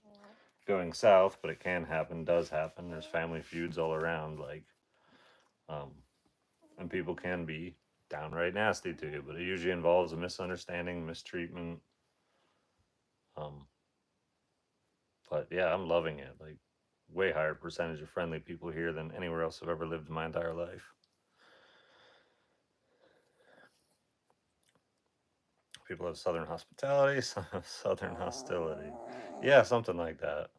going south, but it can happen, does happen. There's family feuds all around, like, um, and people can be downright nasty to you, but it usually involves a misunderstanding, mistreatment. Um, but yeah, I'm loving it. Like, way higher percentage of friendly people here than anywhere else I've ever lived in my entire life. People have southern hospitality, some have southern hostility. Yeah, something like that.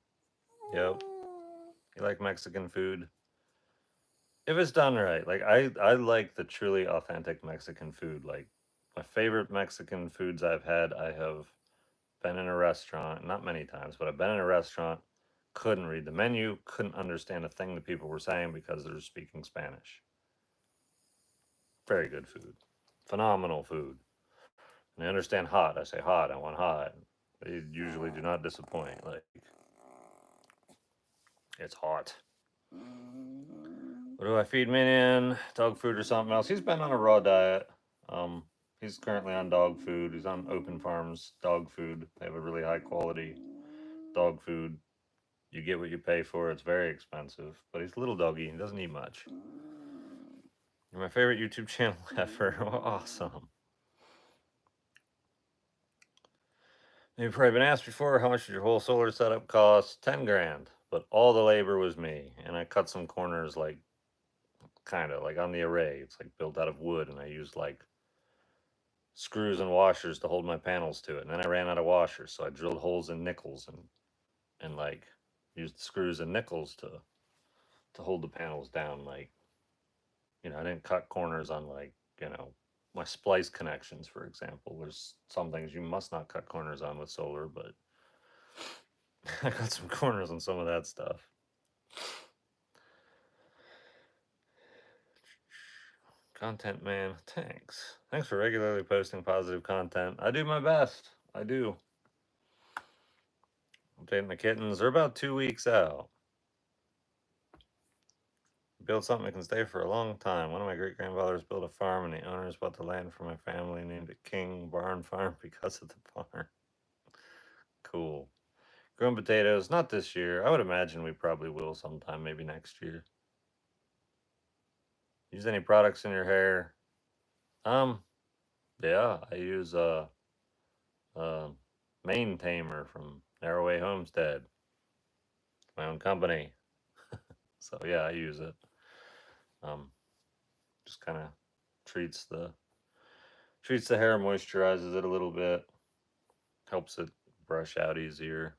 Yep. You like Mexican food? If it's done right. Like I like the truly authentic Mexican food. Like my favorite Mexican foods I've had, I have been in a restaurant, not many times, but I've been in a restaurant, couldn't read the menu, couldn't understand a thing the people were saying because they're speaking Spanish. Very good food. Phenomenal food. And I understand hot. I say hot, I want hot. They usually do not disappoint. Like it's hot. What do I feed Minion? Dog food or something else? He's been on a raw diet. Um, he's currently on dog food. He's on Open Farms dog food. They have a really high quality dog food. You get what you pay for. It's very expensive, but he's a little doggy. He doesn't eat much. You're my favorite YouTube channel ever. Awesome. You've probably been asked before, how much did your whole solar setup cost? 10 grand, but all the labor was me. And I cut some corners, like, kind of like on the array. It's like built out of wood, and I used like screws and washers to hold my panels to it. And then I ran out of washers, so I drilled holes in nickels and like used screws and nickels to hold the panels down. Like, I didn't cut corners on like, my splice connections, for example. There's some things you must not cut corners on with solar, but I cut some corners on some of that stuff. Content man, thanks. Thanks for regularly posting positive content. I do my best. I do. Updating the kittens. They're about 2 weeks out. Build something that can stay for a long time. One of my great grandfathers built a farm, and the owners bought the land for my family, named it King Barn Farm because of the barn. Cool. Growing potatoes, not this year. I would imagine we probably will sometime, maybe next year. Use any products in your hair? Yeah, I use Mane Tamer from Narrowway Homestead, my own company. So yeah, I use it. Just kind of treats the hair, moisturizes it a little bit, helps it brush out easier.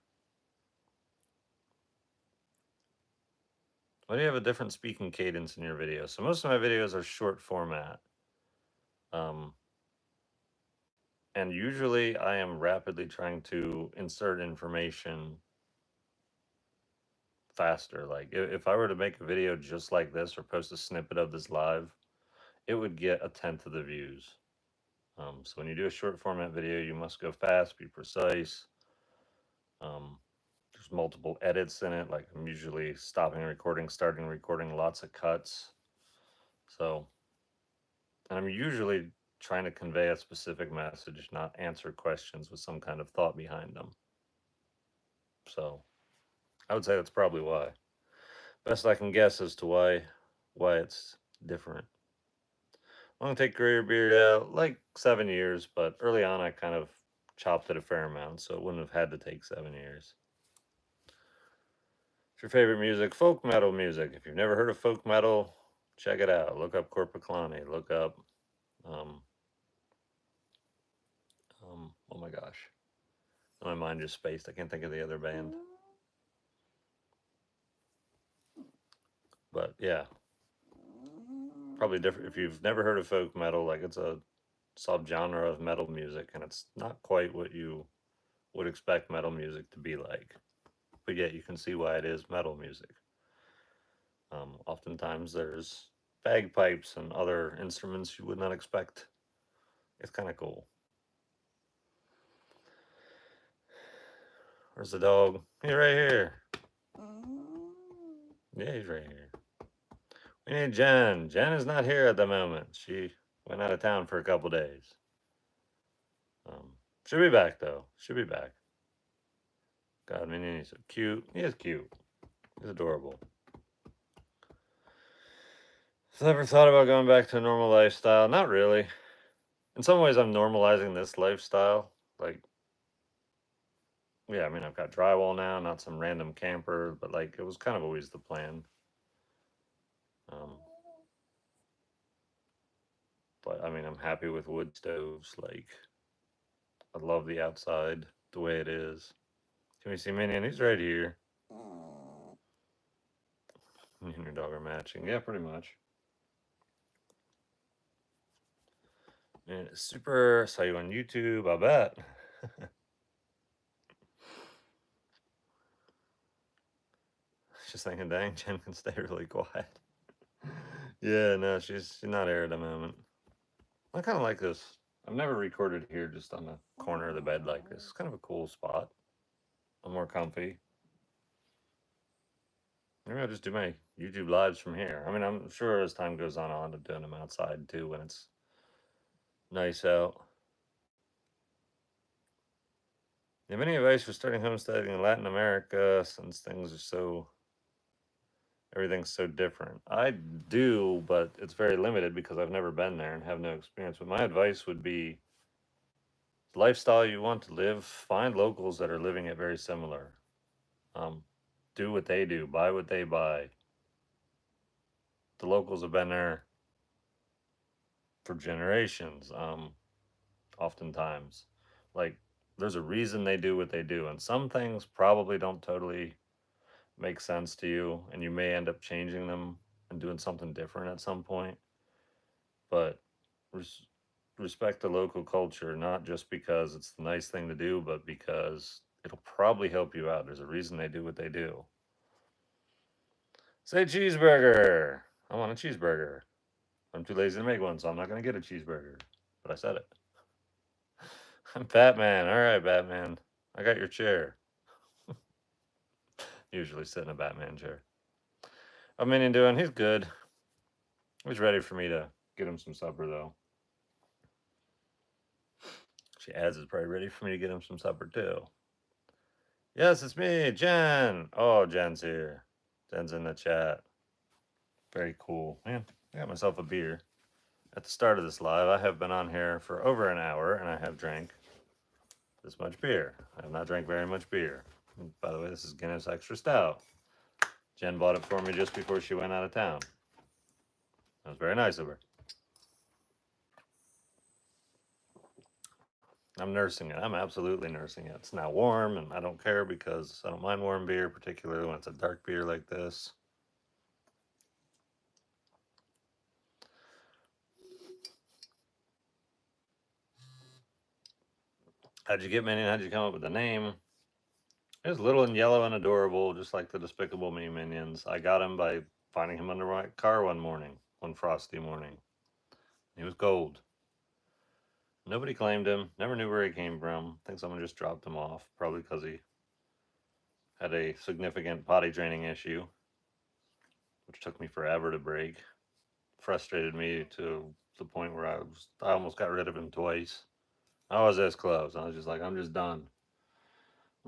Why do you have a different speaking cadence in your videos? So most of my videos are short format. And usually I am rapidly trying to insert information faster. Like if I were to make a video just like this or post a snippet of this live, it would get 1/10 of the views. So when you do a short format video, you must go fast, be precise. There's multiple edits in it. Like I'm usually stopping recording, starting recording, lots of cuts. So, and I'm usually trying to convey a specific message, not answer questions with some kind of thought behind them. So I would say that's probably why. Best I can guess as to why it's different. Long take career beard out, like 7 years, but early on I kind of chopped it a fair amount, so it wouldn't have had to take 7 years. What's your favorite music? Folk metal music. If you've never heard of folk metal, check it out. Look up Corpiclani. Look up, oh my gosh. My mind just spaced. I can't think of the other band. But yeah, probably different. If you've never heard of folk metal, like it's a subgenre of metal music, and it's not quite what you would expect metal music to be like. But yet you can see why it is metal music. Oftentimes there's bagpipes and other instruments you would not expect. It's kind of cool. Where's the dog? He's right here. Yeah, he's right here. We need Jen. Jen is not here at the moment. She went out of town for a couple days. She'll be back though. She'll be back. God, Minion, he's so cute. He is cute. He's adorable. So I ever thought about going back to a normal lifestyle? Not really. In some ways, I'm normalizing this lifestyle. Like, yeah, I mean, I've got drywall now, not some random camper, but like, it was kind of always the plan. But I mean, I'm happy with wood stoves. Like, I love the outside the way it is. Can we see Minion? He's right here. Me and your dog are matching. Yeah, pretty much. And it's super. Saw you on YouTube, I bet. Just thinking, dang, Jen can stay really quiet. Yeah, no, she's not here at the moment. I kind of like this. I've never recorded here just on the corner of the bed like this. It's kind of a cool spot. I'm more comfy. Maybe I'll just do my YouTube lives from here. I mean, I'm sure as time goes on, I'll end up doing them outside too when it's nice out. Do you have any advice for starting homesteading in Latin America since everything's so different? I do, but it's very limited because I've never been there and have no experience. But my advice would be the lifestyle you want to live, find locals that are living it very similar. Do what they do, buy what they buy. The locals have been there for generations, oftentimes. Like, there's a reason they do what they do, and some things probably don't totally make sense to you, and you may end up changing them and doing something different at some point. But respect the local culture, not just because it's the nice thing to do, but because it'll probably help you out. There's a reason they do what they do. Say cheeseburger. I want a cheeseburger. I'm too lazy to make one, so I'm not gonna get a cheeseburger. But I said it. Batman. All right, Batman. I got your chair. Usually sit in a Batman chair. How's Minion doing? He's good. He's ready for me to get him some supper, though. She adds is probably ready for me to get him some supper, too. Yes, it's me, Jen. Oh, Jen's here. Jen's in the chat. Very cool. Man, I got myself a beer. At the start of this live, I have been on here for over an hour, and I have drank this much beer. I have not drank very much beer. And by the way, this is Guinness Extra Stout. Jen bought it for me just before she went out of town. That was very nice of her. I'm nursing it. I'm absolutely nursing it. It's now warm, and I don't care because I don't mind warm beer, particularly when it's a dark beer like this. How'd you get Minion? How'd you come up with the name? It was little and yellow and adorable, just like the Despicable Me minions. I got him by finding him under my car one frosty morning. He was gold. Nobody claimed him, never knew where he came from. I think someone just dropped him off, probably because he had a significant potty training issue, which took me forever to break. Frustrated me to the point where I almost got rid of him twice. I was this close. I was just like, I'm just done.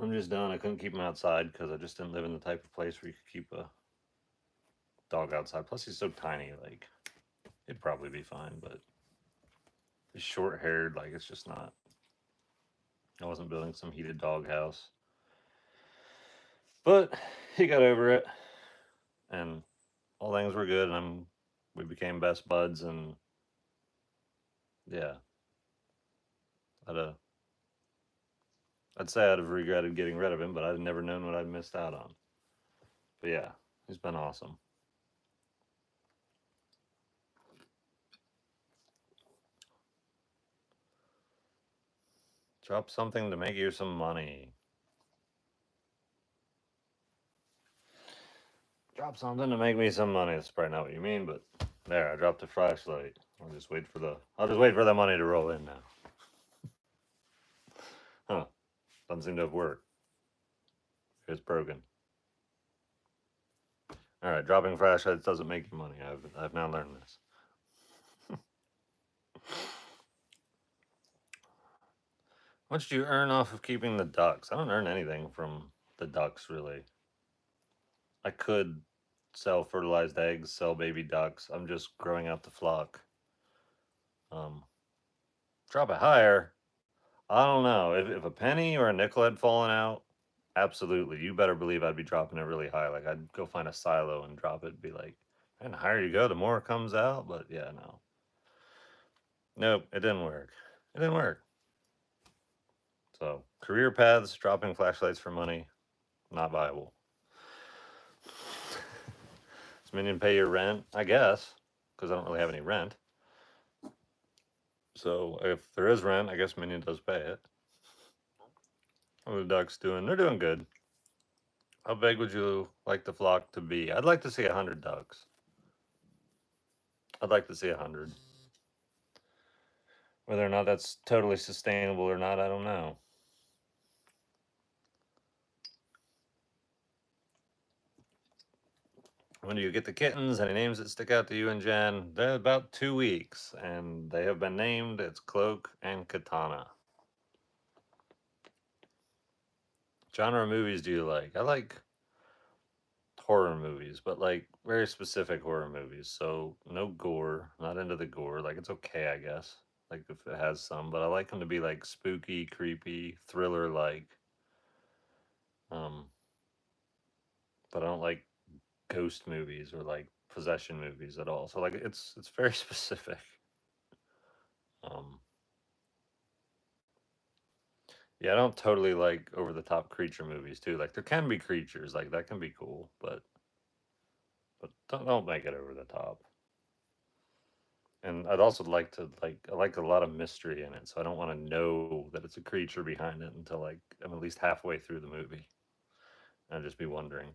I'm just done. I couldn't keep him outside because I just didn't live in the type of place where you could keep a dog outside. Plus, he's so tiny. Like, he'd probably be fine, but he's short-haired. Like, it's just not. I wasn't building some heated dog house. But he got over it, and all things were good, and we became best buds, and yeah, I'd say I'd have regretted getting rid of him, but I'd never known what I'd missed out on. But yeah, he's been awesome. Drop something to make you some money. Drop something to make me some money. That's probably not what you mean, but there, I dropped a flashlight. I'll just wait for the money to roll in now. Huh. Doesn't seem to have worked. It's broken. Alright, dropping flashlights doesn't make you money. I've now learned this. What did you earn off of keeping the ducks? I don't earn anything from the ducks, really. I could sell fertilized eggs, sell baby ducks. I'm just growing out the flock. Drop it higher. I don't know. If a penny or a nickel had fallen out, absolutely. You better believe I'd be dropping it really high. Like, I'd go find a silo and drop it and be like, and the higher you go, the more it comes out. But yeah, no. Nope, it didn't work. It didn't work. So, career paths, dropping flashlights for money, not viable. Does Minion pay your rent? I guess, because I don't really have any rent. So, if there is rent, I guess Minion does pay it. How are the ducks doing? They're doing good. How big would you like the flock to be? I'd like to see 100 ducks. I'd like to see 100. Whether or not that's totally sustainable or not, I don't know. When do you get the kittens? Any names that stick out to you and Jen? They're about 2 weeks, and they have been named. It's Cloak and Katana. Genre movies do you like? I like horror movies, but like very specific horror movies. So no gore, not into the gore. Like, it's okay, I guess. Like, if it has some, but I like them to be like spooky, creepy, thriller like. But I don't like ghost movies or like possession movies at all. So like it's very specific. Yeah, I don't totally like over the top creature movies too. Like, there can be creatures, like that can be cool, but don't make it over the top. And I'd also like to I like a lot of mystery in it, so I don't want to know that it's a creature behind it until like I'm at least halfway through the movie. And I'd just be wondering.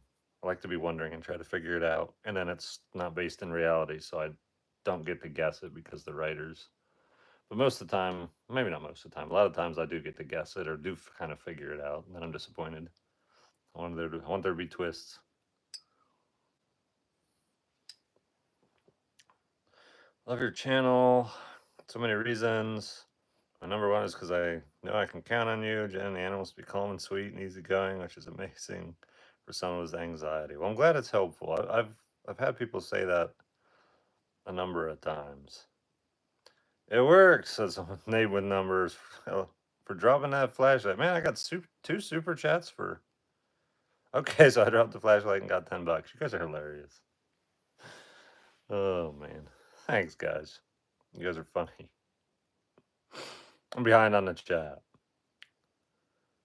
I like to be wondering and try to figure it out, and then it's not based in reality, so I don't get to guess it because the writers. But most of the time, maybe not most of the time, a lot of times I do get to guess it or do kind of figure it out, and then I'm disappointed. I want there to be twists. Love your channel. So many reasons. My number one is because I know I can count on you. Jen and the animals be calm and sweet and easygoing, which is amazing for someone with anxiety. Well, I'm glad it's helpful. I've had people say that a number of times. It works, said someone. Nate with numbers for dropping that flashlight. Man, I got two super chats for. Okay, so I dropped the flashlight and got $10. You guys are hilarious. Oh man, thanks guys. You guys are funny. I'm behind on the chat.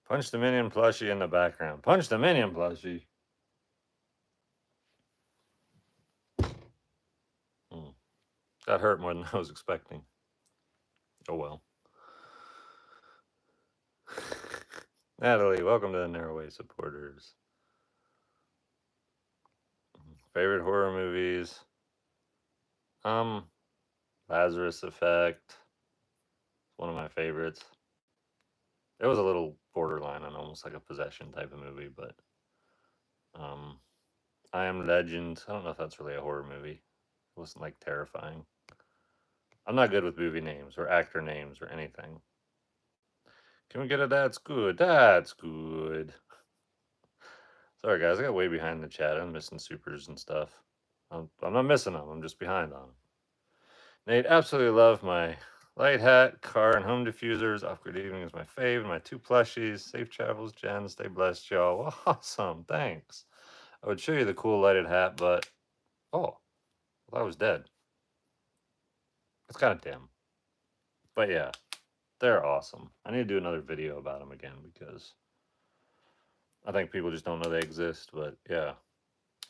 Punch the minion plushie in the background. Punch the minion plushie. That hurt more than I was expecting. Oh well. Natalie, welcome to the Narrowway supporters. Favorite horror movies? Lazarus Effect. One of my favorites. It was a little borderline on almost like a possession type of movie, but I Am Legend. I don't know if that's really a horror movie. It wasn't like terrifying. I'm not good with movie names or actor names or anything. Can we get a that's good? That's good. Sorry guys, I got way behind the chat. I'm missing supers and stuff. I'm not missing them. I'm just behind on them. Nate, absolutely love my light hat, car, and home diffusers. Off-grid evening is my fave. My 2 plushies. Safe travels, Jen. Stay blessed, y'all. Awesome. Thanks. I would show you the cool lighted hat, but oh, well, I was dead. It's kind of dim. But yeah, they're awesome. I need to do another video about them again because I think people just don't know they exist. But yeah,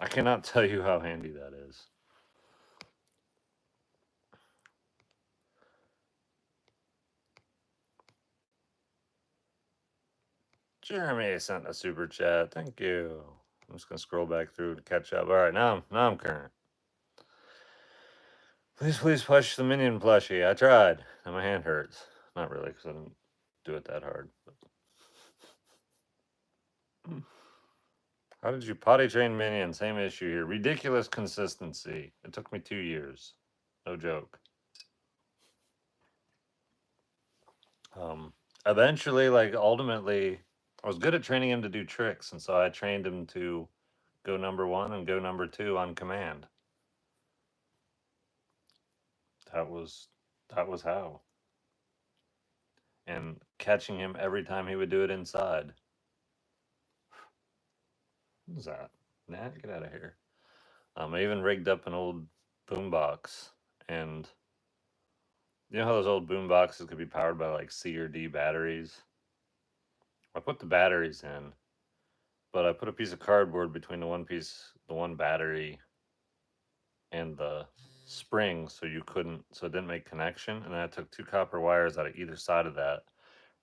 I cannot tell you how handy that is. Jeremy sent a super chat. Thank you. I'm just gonna scroll back through to catch up. All right, now I'm current. Please push the minion plushie. I tried, and my hand hurts. Not really, because I didn't do it that hard. But... How did you potty train minion? Same issue here. Ridiculous consistency. It took me 2 years. No joke. Eventually, like ultimately, I was good at training him to do tricks, and so I trained him to go number 1 and go number 2 on command. That was how. And catching him every time he would do it inside. What is that? Nah, get out of here. I even rigged up an old boombox, and you know how those old boom boxes could be powered by like C or D batteries? I put the batteries in, but I put a piece of cardboard between the one battery and the spring so it didn't make connection. And then I took 2 copper wires out of either side of that,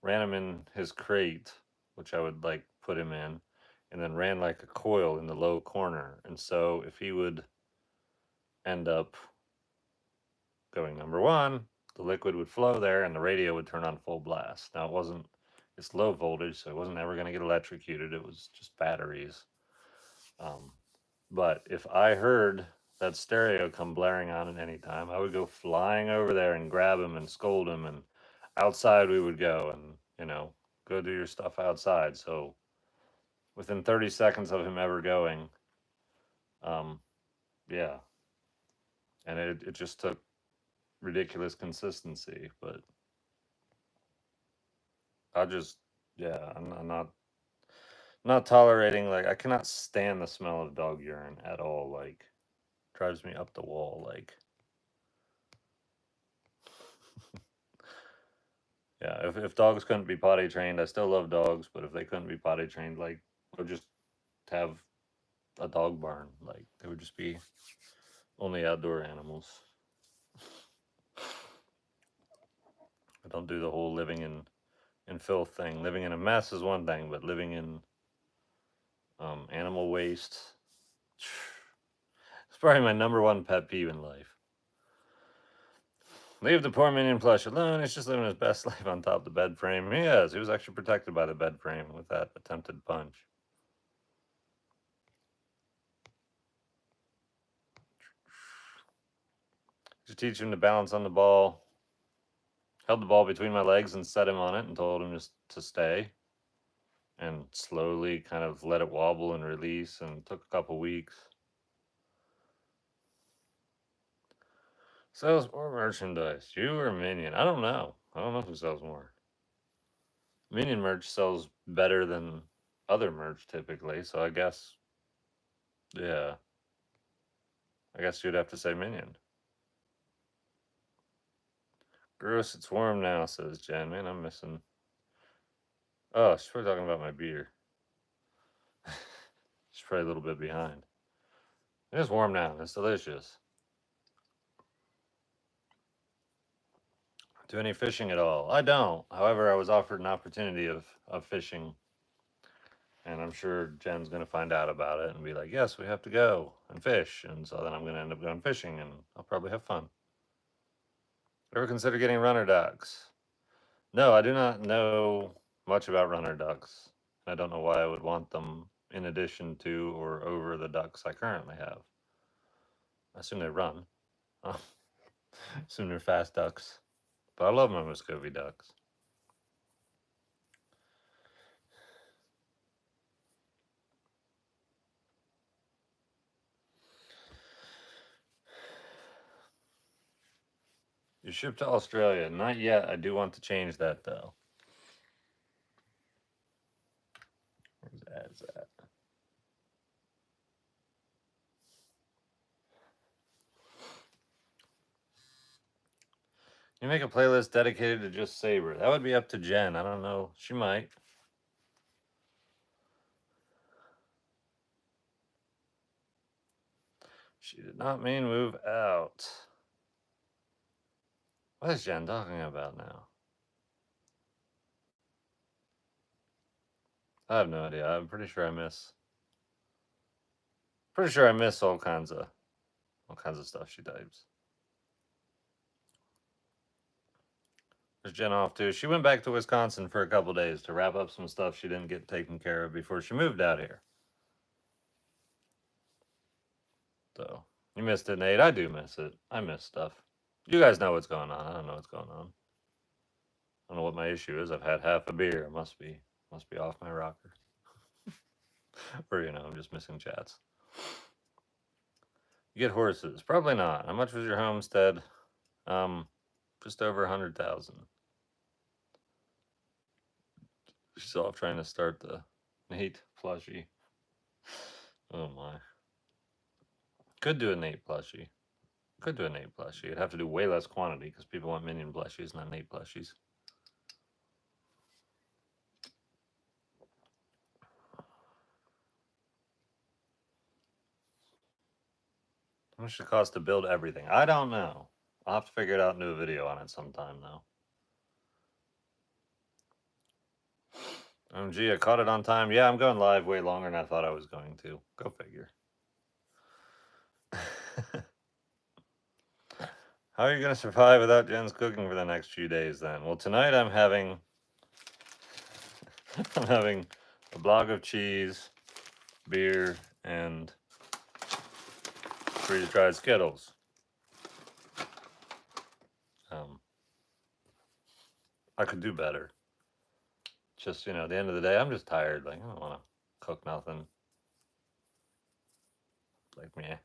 ran them in his crate, which I would like put him in, and then ran like a coil in the low corner. And so if he would end up going number 1, the liquid would flow there and the radio would turn on full blast. Now it's low voltage, so it wasn't ever going to get electrocuted. It was just batteries. But if I heard that stereo come blaring on at any time, I would go flying over there and grab him and scold him, and outside we would go and, go do your stuff outside. So within 30 seconds of him ever going, yeah. And it just took ridiculous consistency, but I'm not tolerating, like I cannot stand the smell of dog urine at all. Like drives me up the wall. Like yeah, if dogs couldn't be potty trained, I still love dogs, but if they couldn't be potty trained, like I would just have a dog barn. Like they would just be only outdoor animals. I don't do the whole living in filth thing. Living in a mess is one thing, but living in animal waste, it's probably my number 1 pet peeve in life. Leave the poor minion plush alone. He's just living his best life on top of the bed frame. He is. He was actually protected by the bed frame with that attempted punch. To teach him to balance on the ball. Held the ball between my legs and set him on it and told him just to stay. And slowly kind of let it wobble and release, and took a couple weeks. Sells more merchandise, you or Minion? I don't know. I don't know who sells more. Minion merch sells better than other merch typically, so I guess, yeah. I guess you'd have to say Minion. Gross, it's warm now, says Jen. Man, I'm missing. Oh, she's probably talking about my beer. She's probably a little bit behind. It is warm now. It's delicious. Do any fishing at all? I don't. However, I was offered an opportunity of fishing. And I'm sure Jen's going to find out about it and be like, yes, we have to go and fish. And so then I'm going to end up going fishing, and I'll probably have fun. Ever consider getting runner ducks? No, I do not know much about runner ducks. I don't know why I would want them in addition to or over the ducks I currently have. I assume they run. I assume they're fast ducks. But I love my Muscovy ducks. You ship to Australia? Not yet. I do want to change that, though. Where's ads at? You make a playlist dedicated to just Saber. That would be up to Jen. I don't know. She might. She did not mean move out. What is Jen talking about now? I have no idea. I'm pretty sure I miss. Pretty sure I miss all kinds of stuff she types. Where's Jen off to? She went back to Wisconsin for a couple days to wrap up some stuff she didn't get taken care of before she moved out here. So, you missed it, Nate. I do miss it. I miss stuff. You guys know what's going on. I don't know what's going on. I don't know what my issue is. I've had half a beer. I must be off my rocker. Or, I'm just missing chats. You get horses? Probably not. How much was your homestead? Just over 100,000. She's off trying to start the Nate plushie. Oh my. Could do a Nate plushie. You'd have to do way less quantity because people want minion plushies, not Nate plushies. How much does it cost to build everything? I don't know. I'll have to figure it out and do a video on it sometime, though. Gee, I caught it on time. Yeah, I'm going live way longer than I thought I was going to. Go figure. How are you going to survive without Jen's cooking for the next few days, then? Well, tonight I'm having a block of cheese, beer, and freeze-dried Skittles. I could do better. Just, at the end of the day, I'm just tired. Like, I don't want to cook nothing. Like, meh.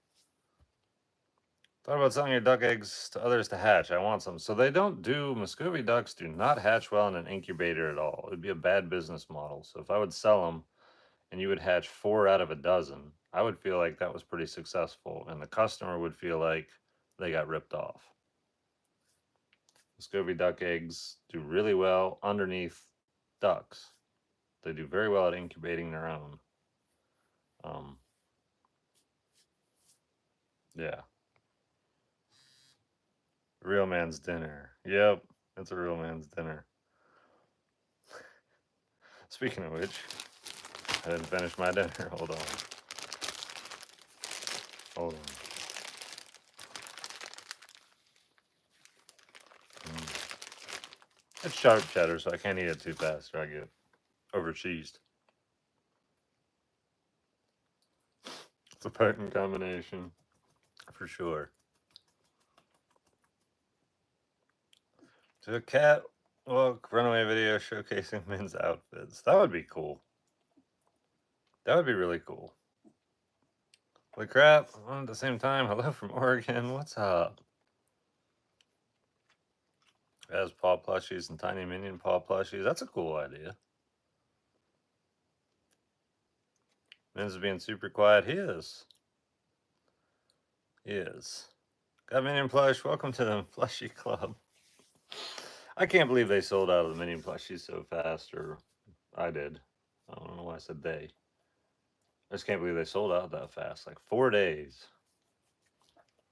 Thought about selling your duck eggs to others to hatch. I want some. So they don't do, Muscovy ducks do not hatch well in an incubator at all. It would be a bad business model. So if I would sell them and you would hatch 4 out of a dozen, I would feel like that was pretty successful. And the customer would feel like they got ripped off. Muscovy duck eggs do really well underneath ducks. They do very well at incubating their own. Yeah. Real man's dinner. Yep, it's a real man's dinner. Speaking of which, I didn't finish my dinner. Hold on. It's sharp cheddar, so I can't eat it too fast or I get over cheesed. It's a potent combination for sure. To a cat walk runaway video showcasing men's outfits. That would be cool. That would be really cool. Holy crap! At the same time, hello from Oregon. What's up? As paw plushies and tiny minion paw plushies. That's a cool idea. Men's being super quiet. He is. He is. Got minion plush. Welcome to the plushie club. I can't believe they sold out of the minion plushies so fast, or I did. I don't know why I said they. I just can't believe they sold out that fast. Like 4 days.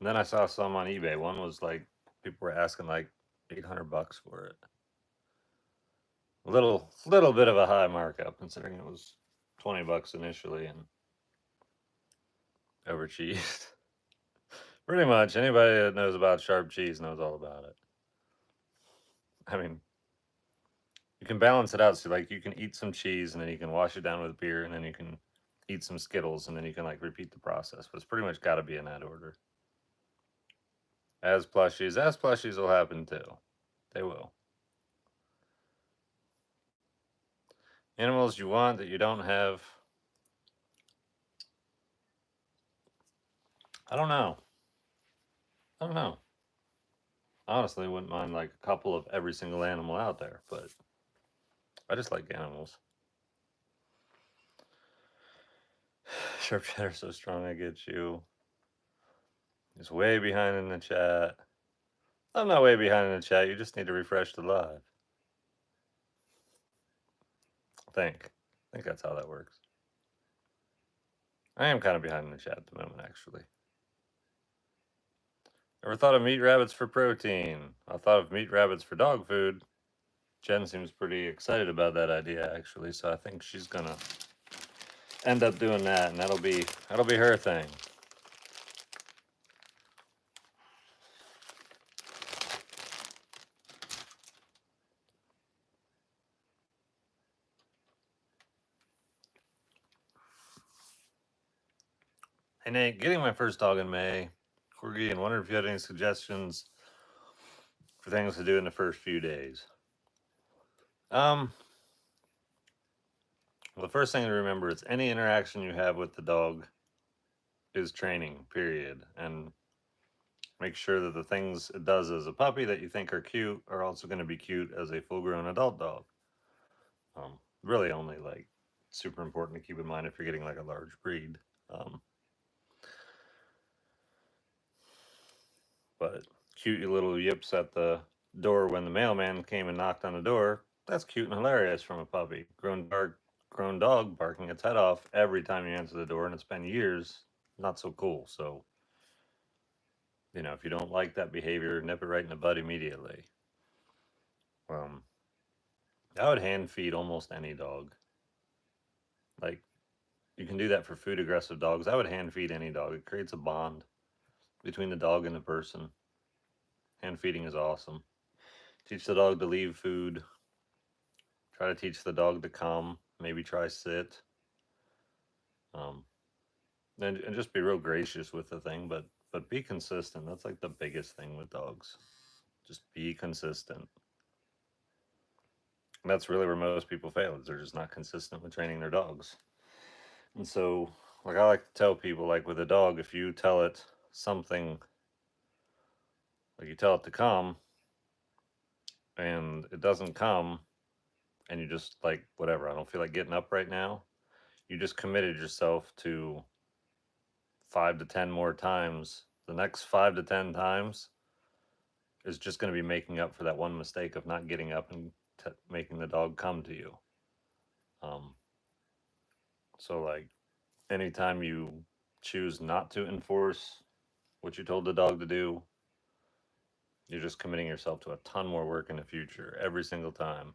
And then I saw some on eBay. One was like, people were asking like $800 for it. A little bit of a high markup considering it was $20 initially and over cheese. Pretty much anybody that knows about sharp cheese knows all about it. I mean, you can balance it out. So like you can eat some cheese and then you can wash it down with beer and then you can eat some Skittles and then you can like repeat the process. But it's pretty much got to be in that order. As plushies will happen too. They will. Animals you want that you don't have. I don't know. I don't know. Honestly, wouldn't mind like a couple of every single animal out there, but I just like animals. Sharp cheddar so strong, I get you. He's way behind in the chat. I'm not way behind in the chat. You just need to refresh the live. I think that's how that works. I am kind of behind in the chat at the moment, actually. Ever thought of meat rabbits for protein? I thought of meat rabbits for dog food. Jen seems pretty excited about that idea, actually, so I think she's gonna end up doing that, and that'll be her thing. Hey Nate, getting my first dog in May. Corgi, and wonder if you had any suggestions for things to do in the first few days. Well, the first thing to remember is any interaction you have with the dog is training, period. And make sure that the things it does as a puppy that you think are cute are also going to be cute as a full-grown adult dog. Really only like super important to keep in mind if you're getting like a large breed. But cute little yips at the door when the mailman came and knocked on the door, that's cute and hilarious from a puppy. Grown dog barking its head off every time you answer the door, and it's been years, not so cool. So, if you don't like that behavior, nip it right in the bud immediately. I would hand feed almost any dog. Like, you can do that for food aggressive dogs. I would hand feed any dog. It creates a bond between the dog and the person. Hand feeding is awesome. Teach the dog to leave food. Try to teach the dog to come. Maybe try sit. And just be real gracious with the thing, but be consistent. That's like the biggest thing with dogs. Just be consistent. And that's really where most people fail, is they're just not consistent with training their dogs. And so, like I like to tell people, like with a dog, if you tell it something, like you tell it to come, and it doesn't come, and you just like, whatever, I don't feel like getting up right now, you just committed yourself to 5 to 10 more times. The next 5 to 10 times is just going to be making up for that one mistake of not getting up and making the dog come to you. So like anytime you choose not to enforce what you told the dog to do, you're just committing yourself to a ton more work in the future every single time.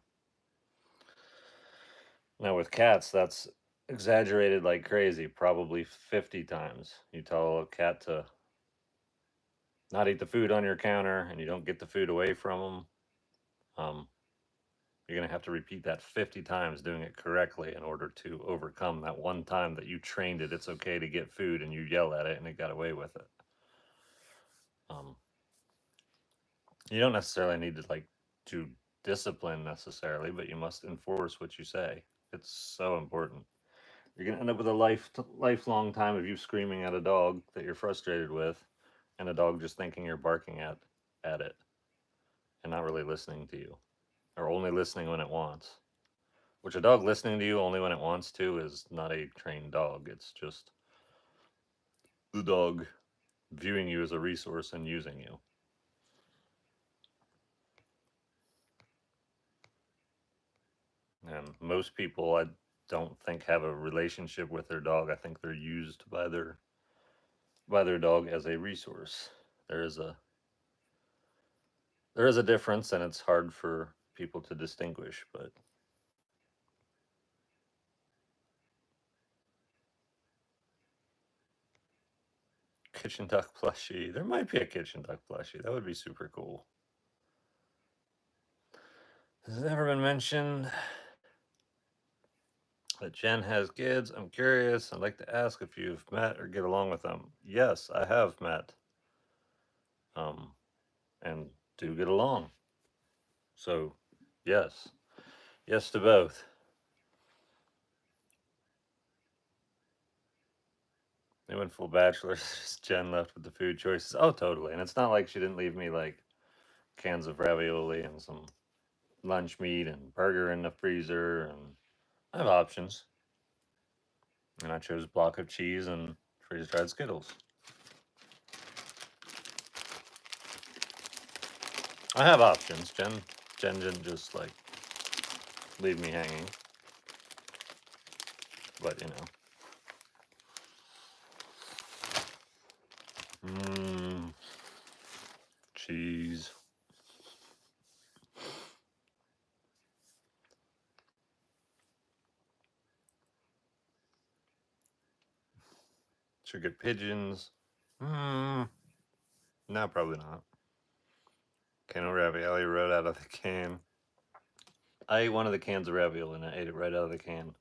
Now with cats, that's exaggerated like crazy, probably 50 times. You tell a cat to not eat the food on your counter and you don't get the food away from them. You're going to have to repeat that 50 times doing it correctly in order to overcome that one time that you trained it. It's okay to get food and you yell at it and it got away with it. You don't necessarily need to like do discipline necessarily, but you must enforce what you say. It's so important. You're going to end up with a lifelong time of you screaming at a dog that you're frustrated with and a dog just thinking you're barking at it and not really listening to you, or only listening when it wants. Which a dog listening to you only when it wants to is not a trained dog. It's just the dog viewing you as a resource and using you. And most people, I don't think, have a relationship with their dog. I think they're used by their dog as a resource. There is a difference, and it's hard for people to distinguish, but kitchen duck plushie. There might be a kitchen duck plushie. That would be super cool. Has it ever been mentioned that Jen has kids? I'm curious. I'd like to ask if you've met or get along with them. Yes, I have met. And do get along. So, yes. Yes to both. They went full bachelors. Jen left with the food choices. Oh, totally. And it's not like she didn't leave me like cans of ravioli and some lunch meat and burger in the freezer. And I have options. And I chose a block of cheese and freeze-dried Skittles. I have options. Jen didn't just like leave me hanging. But you know. Cheese. Should get pigeons. No, probably not. Can of ravioli right out of the can. I ate one of the cans of ravioli and I ate it right out of the can.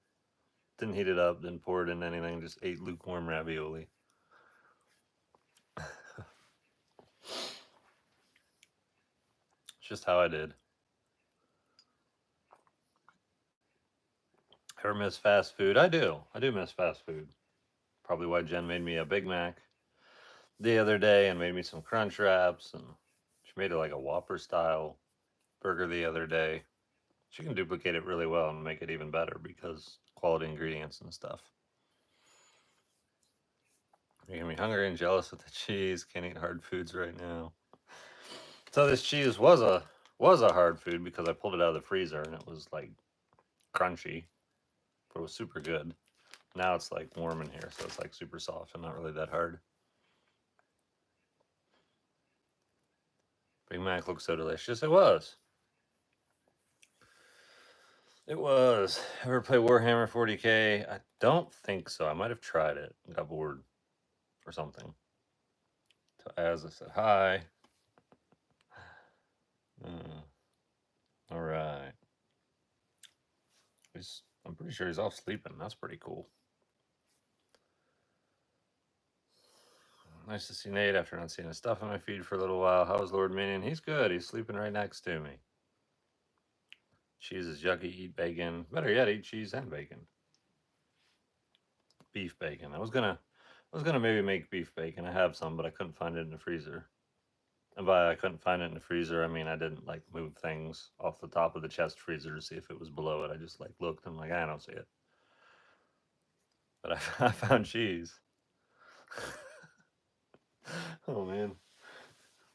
Didn't heat it up, didn't pour it in anything, just ate lukewarm ravioli. It's just how I did. Ever miss fast food? I do. I do miss fast food. Probably why Jen made me a Big Mac the other day and made me some Crunch Wraps. And she made it like a Whopper style burger the other day. She can duplicate it really well and make it even better because quality ingredients and stuff. You're gonna be hungry and jealous with the cheese. Can't eat hard foods right now. So this cheese was a hard food because I pulled it out of the freezer and it was like crunchy, but it was super good. Now it's like warm in here, so it's like super soft and not really that hard. Big Mac looks so delicious. It was. It was. Ever play Warhammer 40K? I don't think so. I might have tried it and got bored or something. So as I said hi. All right. I'm pretty sure he's off sleeping. That's pretty cool. Nice to see Nate after not seeing his stuff on my feed for a little while. How is Lord Minion? He's good. He's sleeping right next to me. Cheese is yucky. Eat bacon. Better yet, eat cheese and bacon. Beef bacon. I was gonna maybe make beef bacon. I have some, but I couldn't find it in the freezer. And by I couldn't find it in the freezer, I mean I didn't like move things off the top of the chest freezer to see if it was below it. I just like looked and like I don't see it. But I found cheese. Oh man.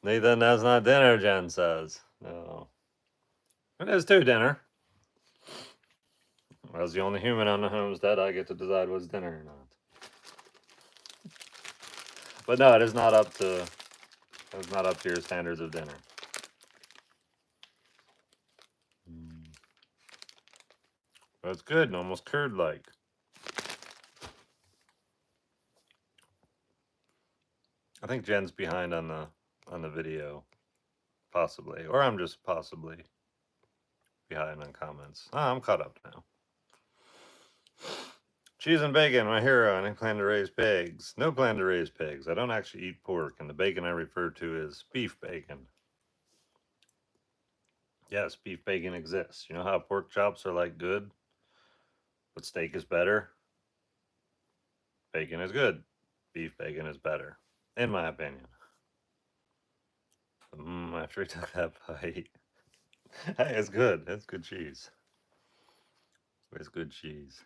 Nathan, that's not dinner, Jen says. No. It is too, dinner. As the only human on the homestead, I get to decide what's dinner or not. But no, it is not up to your standards of dinner. That's good and almost curd-like. I think Jen's behind on the video, possibly, or I'm just possibly behind on comments. Oh, I'm caught up now. Cheese and bacon, my hero. Any plan to raise pigs? No plan to raise pigs. I don't actually eat pork, and the bacon I refer to is beef bacon. Yes, beef bacon exists. You know how pork chops are like good, but steak is better? Bacon is good. Beef bacon is better, in my opinion. After he took that bite. Hey, it's good. It's good cheese. It's good cheese.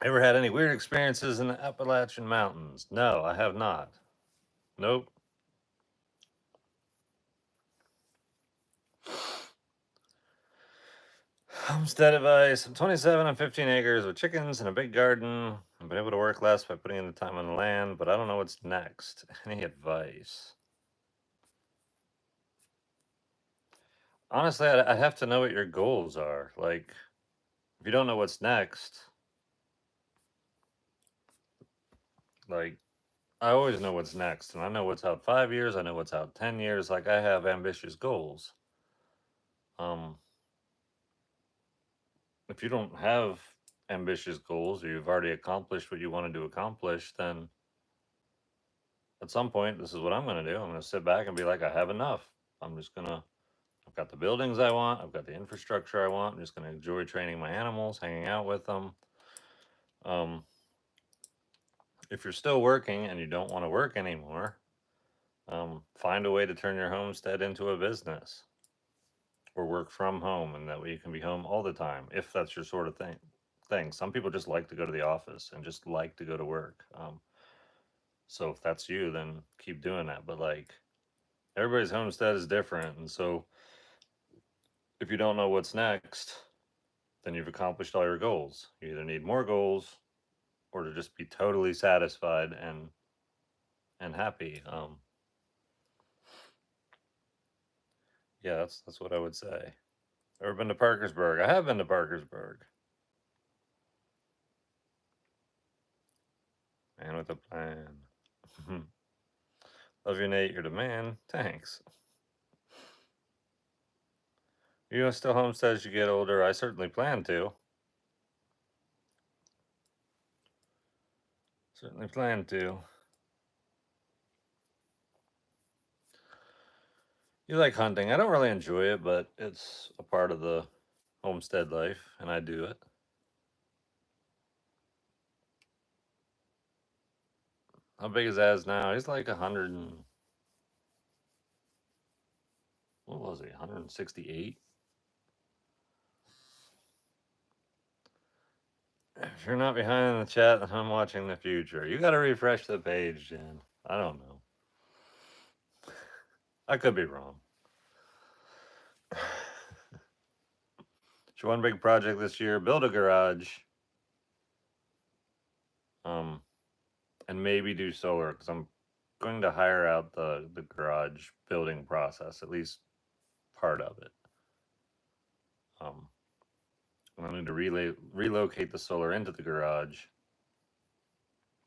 Ever had any weird experiences in the Appalachian Mountains? No, I have not. Nope. Homestead advice. I'm 27 on 15 acres with chickens and a big garden. I've been able to work less by putting in the time on the land, but I don't know what's next. Any advice? Honestly, I have to know what your goals are. Like, if you don't know what's next, like, I always know what's next, and I know what's out 5 years. I know what's out 10 years. Like, I have ambitious goals. If you don't have ambitious goals or you've already accomplished what you wanted to accomplish, then at some point, this is what I'm going to do. I'm going to sit back and be like, I have enough. I'm just going to, I've got the buildings I want. I've got the infrastructure I want. I'm just going to enjoy training my animals, hanging out with them. If you're still working and you don't want to work anymore, find a way to turn your homestead into a business or work from home, and that way you can be home all the time if that's your sort of thing. Some people just like to go to the office and just like to go to work. So if that's you, then keep doing that. But like, everybody's homestead is different, and so if you don't know what's next, then you've accomplished all your goals. You either need more goals or to just be totally satisfied and happy. Yeah, that's what I would say. Ever been to Parkersburg? I have been to Parkersburg. Man with a plan. Love you, Nate. You're the man. Thanks. You gonna still homestead as you get older? I certainly plan to. Certainly plan to. You like hunting? I don't really enjoy it, but it's a part of the homestead life, and I do it. How big is Az now? He's like 100 and, what was he? 168. If you're not behind in the chat, then I'm watching the future. You got to refresh the page, Jen. I don't know. I could be wrong. So one big project this year: build a garage. And maybe do solar, because I'm going to hire out the garage building process, at least part of it. I need to relocate the solar into the garage.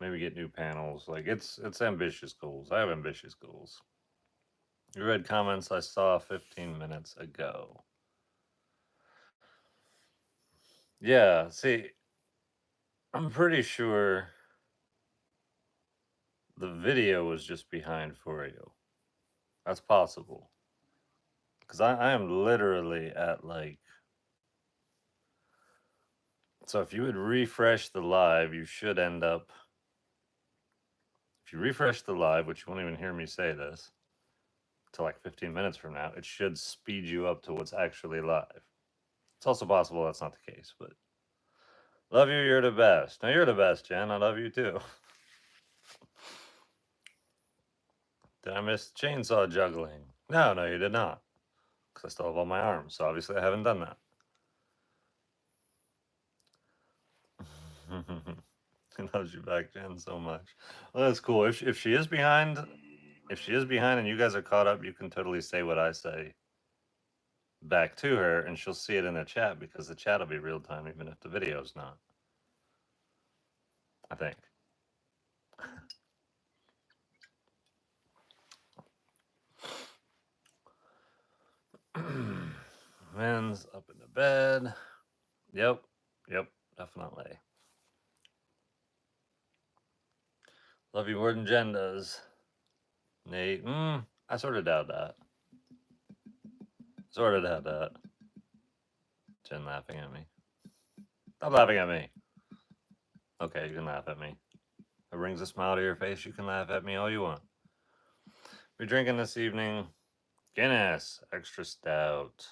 Maybe get new panels. Like, it's ambitious goals. I have ambitious goals. You read comments I saw 15 minutes ago. Yeah, see, I'm pretty sure the video was just behind for you. That's possible. Because I am literally at like, so if you would refresh the live, you should end up, if you refresh the live, which you won't even hear me say this, to like 15 minutes from now, it should speed you up to what's actually live. It's also possible that's not the case, but love you, you're the best. Now, you're the best, Jen. I love you too. Did I miss chainsaw juggling? No, you did not. Because I still have all my arms, so obviously I haven't done that. He loves you back, Jen, so much. Well, that's cool. If she is behind, and you guys are caught up, you can totally say what I say back to her, and she'll see it in the chat, because the chat will be real time even if the video's not. I think. Men's up in the bed. Yep, definitely. Love you more than Jen does. Nate, I sort of doubt that. Jen laughing at me. Stop laughing at me. Okay, you can laugh at me. It brings a smile to your face. You can laugh at me all you want. We're drinking this evening Guinness Extra Stout.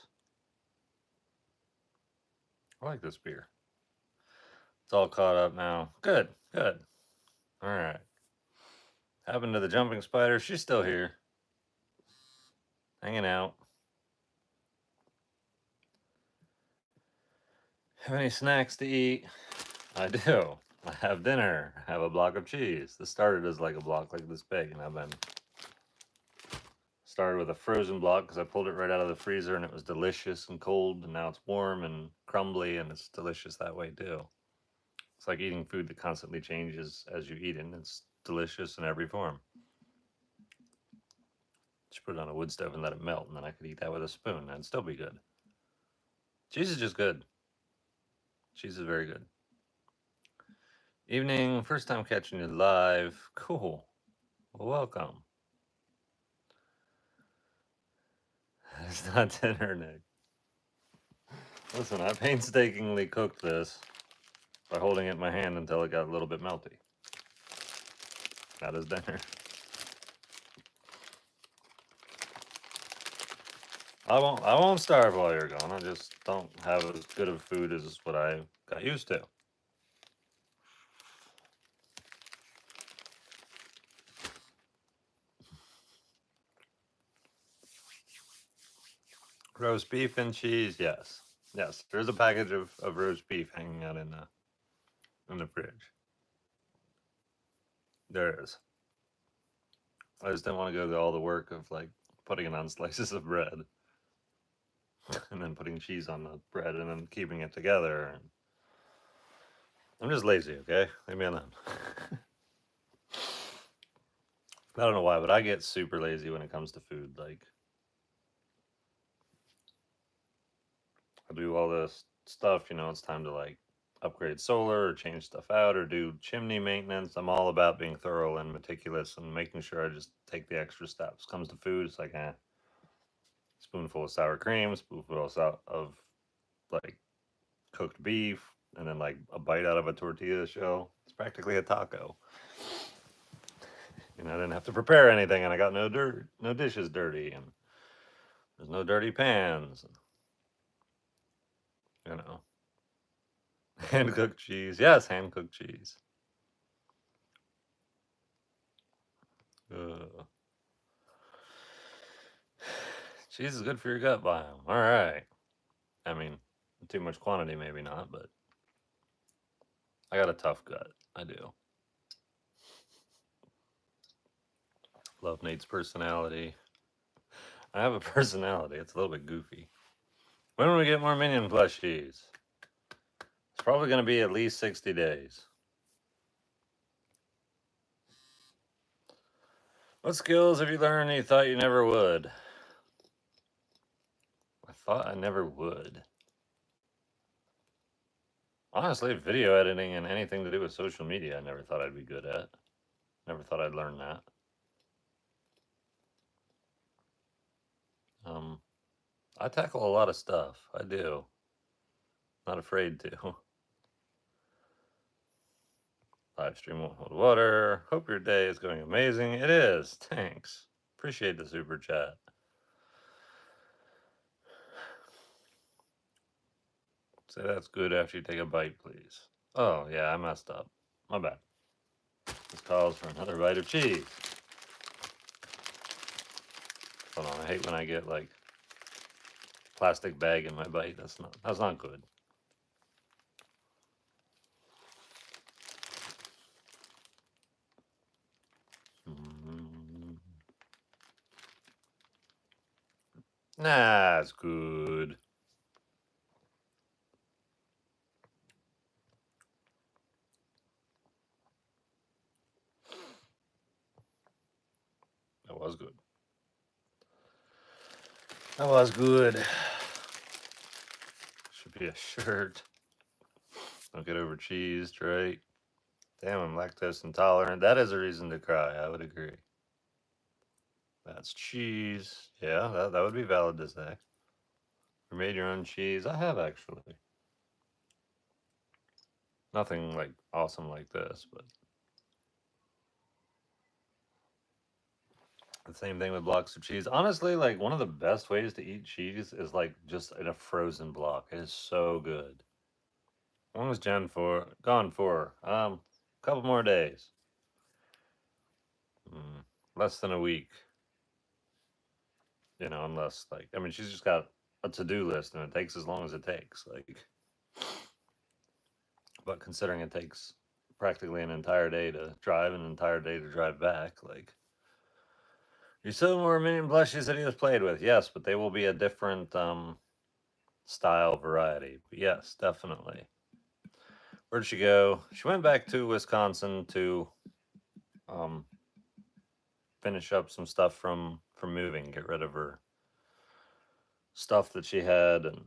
I like this beer. It's all caught up now. Good. All right. Happened to the jumping spider. She's still here. Hanging out. Have any snacks to eat? I do. I have dinner. I have a block of cheese. This started as like a block like this big, and I've been started with a frozen block because I pulled it right out of the freezer and it was delicious and cold, and now it's warm and crumbly and it's delicious that way too. It's like eating food that constantly changes as you eat it, and it's delicious in every form. Just put it on a wood stove and let it melt, and then I could eat that with a spoon and it'd still be good. Cheese is just good. Cheese is very good. Evening, first time catching you live. Cool. Well, welcome. It's not dinner, Nick. Listen, I painstakingly cooked this by holding it in my hand until it got a little bit melty. That is dinner. I won't starve while you're gone. I just don't have as good of food as what I got used to. Roast beef and cheese, yes. There's a package of roast beef hanging out in the fridge. There is. I just didn't want to go to all the work of like putting it on slices of bread and then putting cheese on the bread and then keeping it together. I'm just lazy, okay? Leave me alone. I don't know why, but I get super lazy when it comes to food. Like, I do all this stuff, it's time to like upgrade solar or change stuff out or do chimney maintenance. I'm all about being thorough and meticulous and making sure I just take the extra steps. Comes to food, it's like, spoonful of sour cream, spoonful of like cooked beef, and then like a bite out of a tortilla shell. It's practically a taco. I didn't have to prepare anything, and I got no dishes dirty, and there's no dirty pans. Hand cooked cheese. Yes, hand cooked cheese. Cheese is good for your gut biome. All right. I mean, too much quantity, maybe not, but I got a tough gut. I do. Love Nate's personality. I have a personality. It's a little bit goofy. When will we get more minion plushies? It's probably going to be at least 60 days. What skills have you learned you thought you never would? I thought I never would. Honestly, video editing and anything to do with social media, I never thought I'd be good at. Never thought I'd learn that. I tackle a lot of stuff. I do. Not afraid to. Live stream won't hold water. Hope your day is going amazing. It is. Thanks. Appreciate the super chat. Say that's good after you take a bite, please. Oh, yeah, I messed up. My bad. This calls for another bite of cheese. Hold on, I hate when I get like plastic bag in my bite. That's not good. Nah, it's good. That was good. That was good. Should be a shirt. Don't get over cheesed, right? Damn, I'm lactose intolerant. That is a reason to cry. I would agree. That's cheese. Yeah, that would be valid to say. You made your own cheese. I have actually. Nothing like awesome like this, but the same thing with blocks of cheese. Honestly, like one of the best ways to eat cheese is like just in a frozen block. It is so good. When was Jen for? Gone for? Couple more days. Less than a week. You know, unless like I mean, she's just got a to-do list and it takes as long as it takes. Like, but considering it takes practically an entire day to drive and an entire day to drive back, like you still more minion plushies that he was played with, yes, but they will be a different style variety. But yes, definitely. Where'd she go? She went back to Wisconsin to um, finish up some stuff from moving, get rid of her stuff that she had, and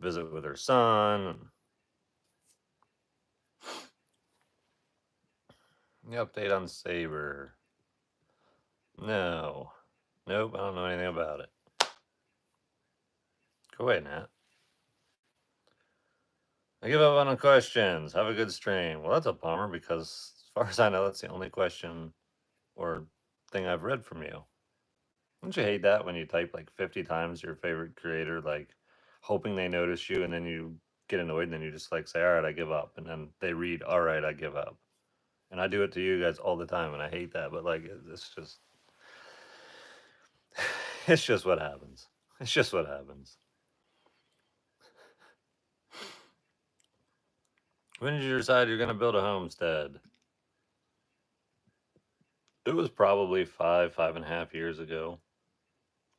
visit with her son. And the update on Saber. No, nope, I don't know anything about it. Go away, Nat. I give up on the questions. Have a good stream. Well, that's a bummer because, as far as I know, that's the only question or thing I've read from you. Don't you hate that when you type like 50 times your favorite creator, like hoping they notice you, and then you get annoyed, and then you just like say, all right, I give up. And then they read, all right, I give up. And I do it to you guys all the time, and I hate that. But like, it's just, it's just what happens. It's just what happens. When did you decide you're going to build a homestead? It was probably 5.5 years ago.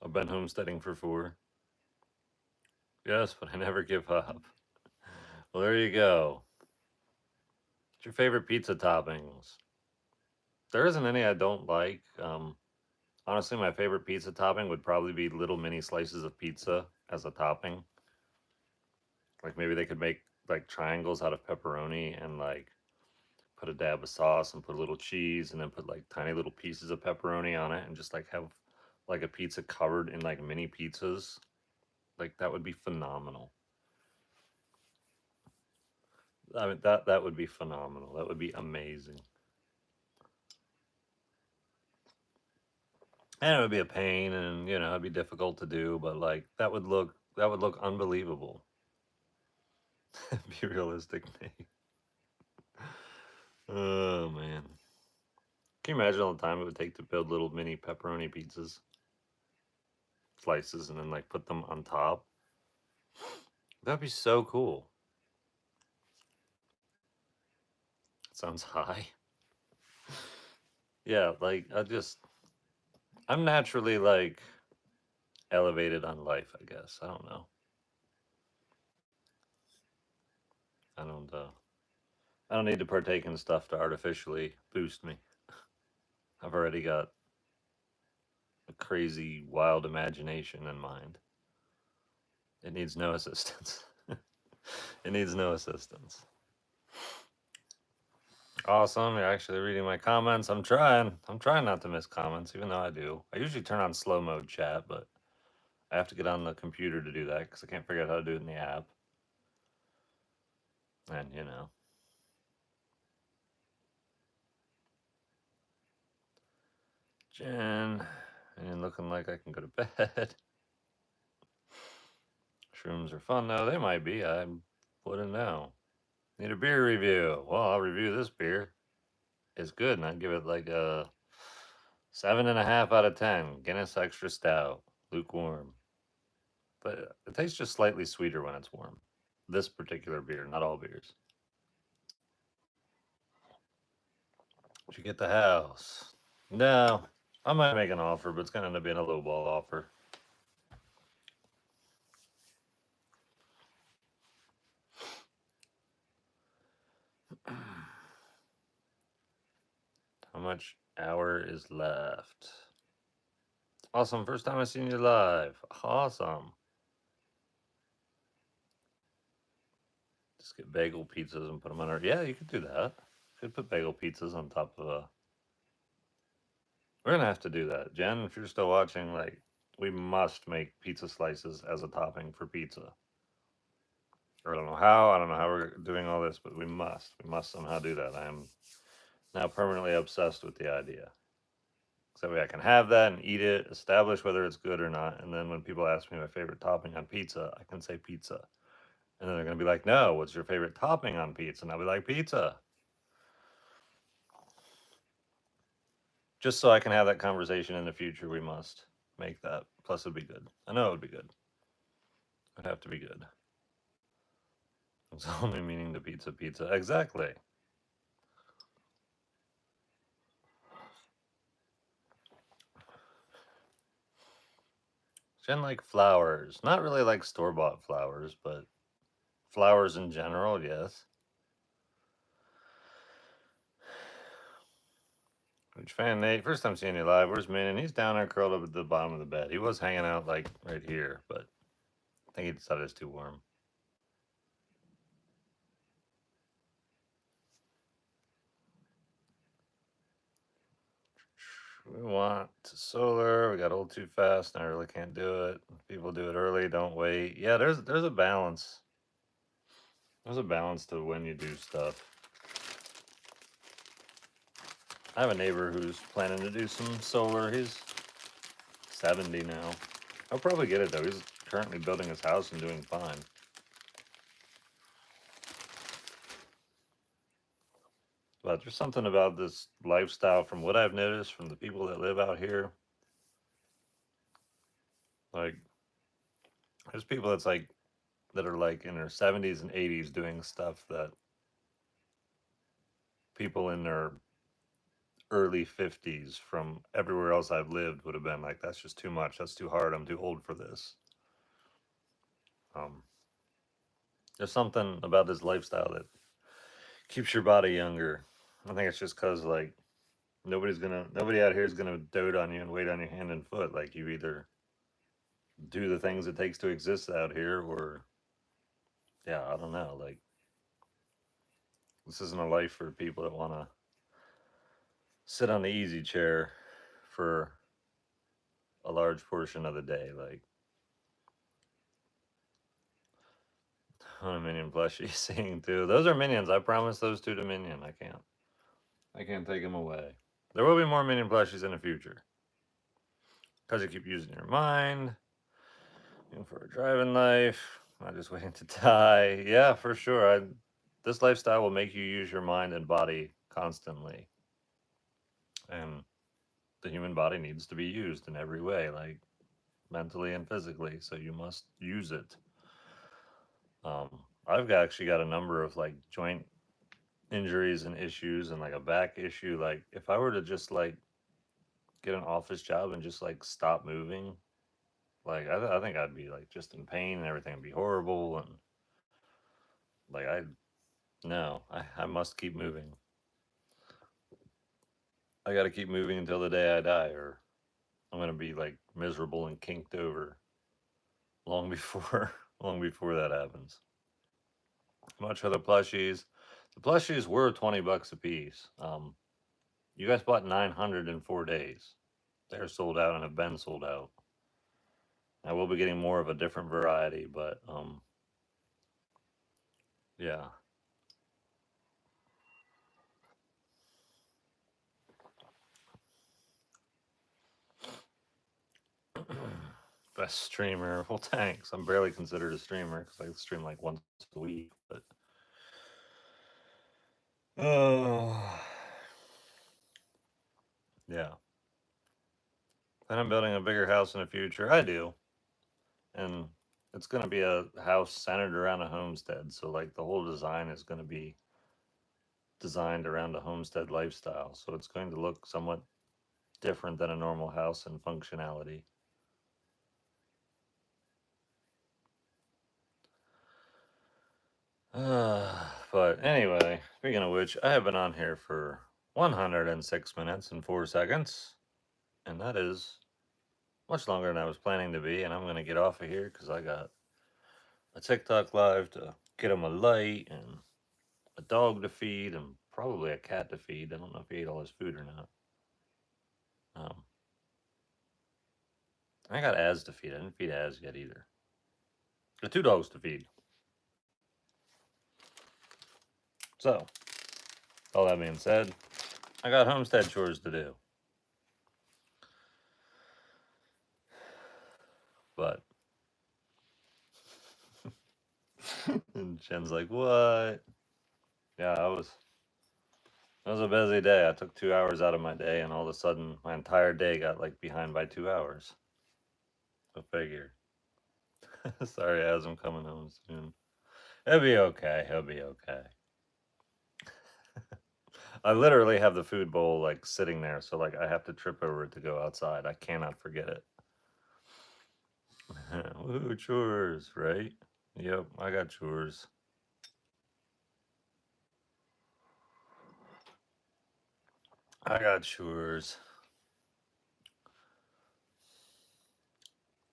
I've been homesteading for 4. Yes, but I never give up. Well, there you go. What's your favorite pizza toppings? There isn't any I don't like. Honestly, my favorite pizza topping would probably be little mini slices of pizza as a topping. Like maybe they could make like triangles out of pepperoni and like put a dab of sauce and put a little cheese and then put like tiny little pieces of pepperoni on it and just like have like a pizza covered in like mini pizzas. Like that would be phenomenal. I mean that would be phenomenal. That would be amazing. And it would be a pain and you know, it'd be difficult to do, but like that would look unbelievable. Be realistic, Nate. Oh man. Can you imagine all the time it would take to build little mini pepperoni pizzas? Slices and then like put them on top. That'd be so cool. Sounds high. Yeah, like I'm naturally like elevated on life, I guess. I don't know. I don't I don't need to partake in stuff to artificially boost me. I've already got a crazy wild imagination and mind. It needs no assistance. It needs no assistance. Awesome. You're actually reading my comments. I'm trying. I'm trying not to miss comments, even though I do. I usually turn on slow mode chat, but I have to get on the computer to do that because I can't figure out how to do it in the app. And, you know. Jen, and looking like I can go to bed. Shrooms are fun, though. They might be. I wouldn't know. Need a beer review. Well, I'll review this beer. It's good, and I'd give it like a 7.5 out of 10. Guinness Extra Stout. Lukewarm. But it tastes just slightly sweeter when it's warm. This particular beer, not all beers. Did you get the house? No. I might make an offer, but it's going to end up being a low ball offer. How much hour is left? Awesome. First time I seen you live. Awesome. Just get bagel pizzas and put them on. Yeah, you could do that. Could put bagel pizzas on top of a. We're gonna have to do that, Jen. If you're still watching, like, we must make pizza slices as a topping for pizza. Or I don't know how. I don't know how we're doing all this, but we must. We must somehow do that. I am now permanently obsessed with the idea. So that way I can have that and eat it, establish whether it's good or not, and then when people ask me my favorite topping on pizza, I can say pizza. And then they're gonna be like, "No, what's your favorite topping on pizza?" And I'll be like, "Pizza." Just so I can have that conversation in the future, we must make that. Plus, it'd be good. I know it would be good. It'd have to be good. It's only meaning to pizza, pizza. Exactly. Jen like flowers. Not really like store bought flowers, but flowers in general, yes. Which fan Nate? First time seeing you live. Where's Minion? He's down there curled up at the bottom of the bed. He was hanging out like right here, but I think he decided it's too warm. We want solar. We got old too fast, and I really can't do it. People do it early, don't wait. Yeah, there's a balance. There's a balance to when you do stuff. I have a neighbor who's planning to do some solar. He's 70 now. I'll probably get it though. He's currently building his house and doing fine. But there's something about this lifestyle, from what I've noticed from the people that live out here. Like, there's people that are like in their 70s and 80s doing stuff that people in their early 50s from everywhere else I've lived would have been like, that's just too much. That's too hard. I'm too old for this. Um, there's something about this lifestyle that keeps your body younger. I think it's just because like nobody out here is gonna dote on you and wait on your hand and foot. Like, you either do the things it takes to exist out here, or yeah, I don't know. Like, this isn't a life for people that want to sit on the easy chair for a large portion of the day. Like, on a minion plushie seeing too. Those are minions. I promise those two to minion. I can't take them away. There will be more minion plushies in the future. Because you keep using your mind. For a driving life. Not just waiting to die. Yeah, for sure. This lifestyle will make you use your mind and body constantly. And the human body needs to be used in every way, like mentally and physically. So you must use it. I've actually got a number of like joint injuries and issues and like a back issue. Like, if I were to just like get an office job and just like stop moving, like I think I'd be like just in pain and everything would be horrible. And like, I must keep moving. I got to keep moving until the day I die, or I'm gonna be like miserable and kinked over long before long before that happens. Much for the plushies. The plushies were $20 a piece. You guys bought 900 in 4 days. They're sold out and have been sold out. I will be getting more of a different variety, but yeah. Best streamer. Well, thanks. I'm barely considered a streamer because I stream like once a week. But oh, yeah. Then I'm building a bigger house in the future. I do, and it's going to be a house centered around a homestead. So like the whole design is going to be designed around a homestead lifestyle. So it's going to look somewhat different than a normal house in functionality. But anyway, speaking of which, I have been on here for 106 minutes and 4 seconds, and that is much longer than I was planning to be, and I'm gonna get off of here because I got a TikTok live to get him a light and a dog to feed and probably a cat to feed. I don't know if he ate all his food or not. I got Az to feed. I didn't feed Az yet either. The 2 dogs to feed. So, all that being said, I got homestead chores to do. But and Jen's like, what? Yeah, it was a busy day. I took 2 hours out of my day, and all of a sudden, my entire day got like behind by 2 hours. Go figure. Sorry, Az, I'm coming home soon. He'll be okay. He'll be okay. I literally have the food bowl like sitting there, so like I have to trip over it to go outside. I cannot forget it. Woohoo, chores, right? Yep, I got chores. I got chores.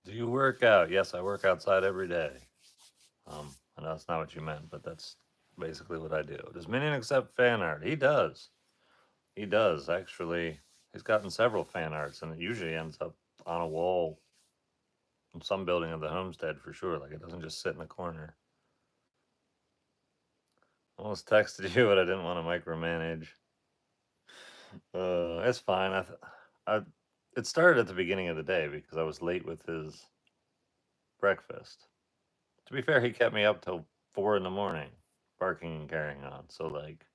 Do you work out? Yes, I work outside every day. I know that's not what you meant, but that's basically what I do. Does Minion accept fan art? He does. He does, actually. He's gotten several fan arts, and it usually ends up on a wall in some building of the homestead for sure. Like, it doesn't just sit in a corner. Almost texted you, but I didn't want to micromanage. It's fine. It started at the beginning of the day because I was late with his breakfast. To be fair, he kept me up till 4 in the morning, barking and carrying on. So like,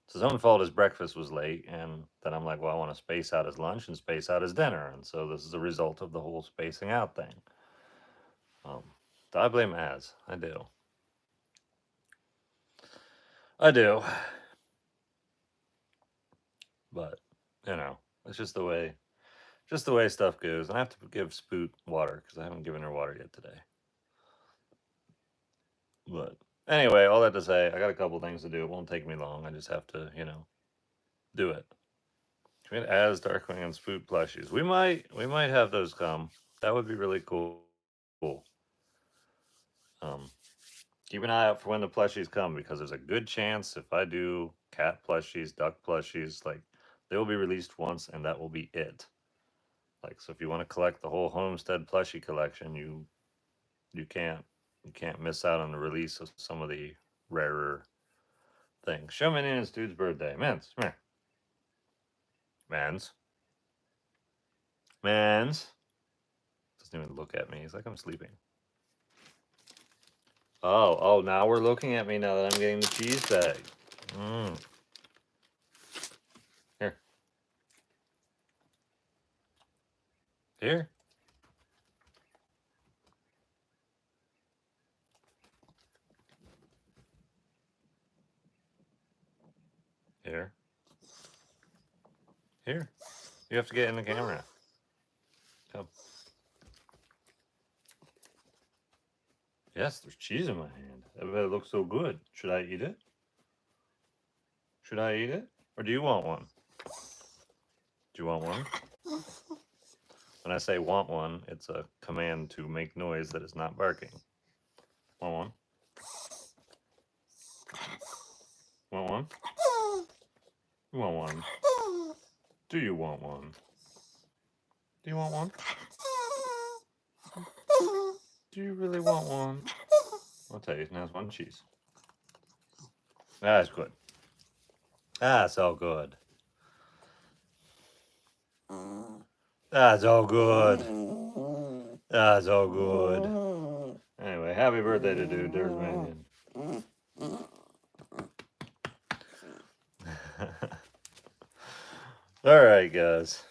it's his own fault his breakfast was late, and then I'm like, well, I want to space out his lunch and space out his dinner, and so this is a result of the whole spacing out thing. I blame Az. I do. I do. But you know, it's just the way stuff goes. And I have to give Spoot water because I haven't given her water yet today. But anyway, all that to say, I got a couple things to do. It won't take me long. I just have to, do it. We had Az, Darkwing, and Spoot plushies. We might have those come. That would be really cool. Keep an eye out for when the plushies come because there's a good chance if I do cat plushies, duck plushies, like they will be released once and that will be it. Like, so if you want to collect the whole Homestead plushie collection, you can't miss out on the release of some of the rarer things. Show Minion it's Dude's birthday. Mans, come here. Mans. Doesn't even look at me. He's like, I'm sleeping. Oh, now we're looking at me now that I'm getting the cheese bag. Here. Here. Here. Here. You have to get in the camera. Come. Yes, there's cheese in my hand. It looks so good. Should I eat it? Should I eat it? Or do you want one? Do you want one? When I say want one, it's a command to make noise that is not barking. Want one? Want one? You want one? Do you want one? Do you want one? Do you really want one? I'll tell you, now it's one cheese. That's good. That's all good. That's all good. That's all good. Anyway, happy birthday to Dude. There's Minion. Alright, guys.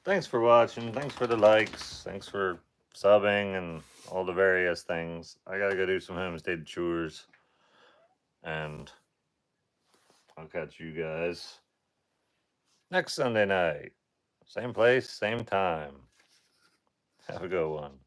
Thanks for watching. Thanks for the likes. Thanks for subbing and all the various things. I gotta go do some homestead chores. And I'll catch you guys next Sunday night. Same place, same time. Have a good one.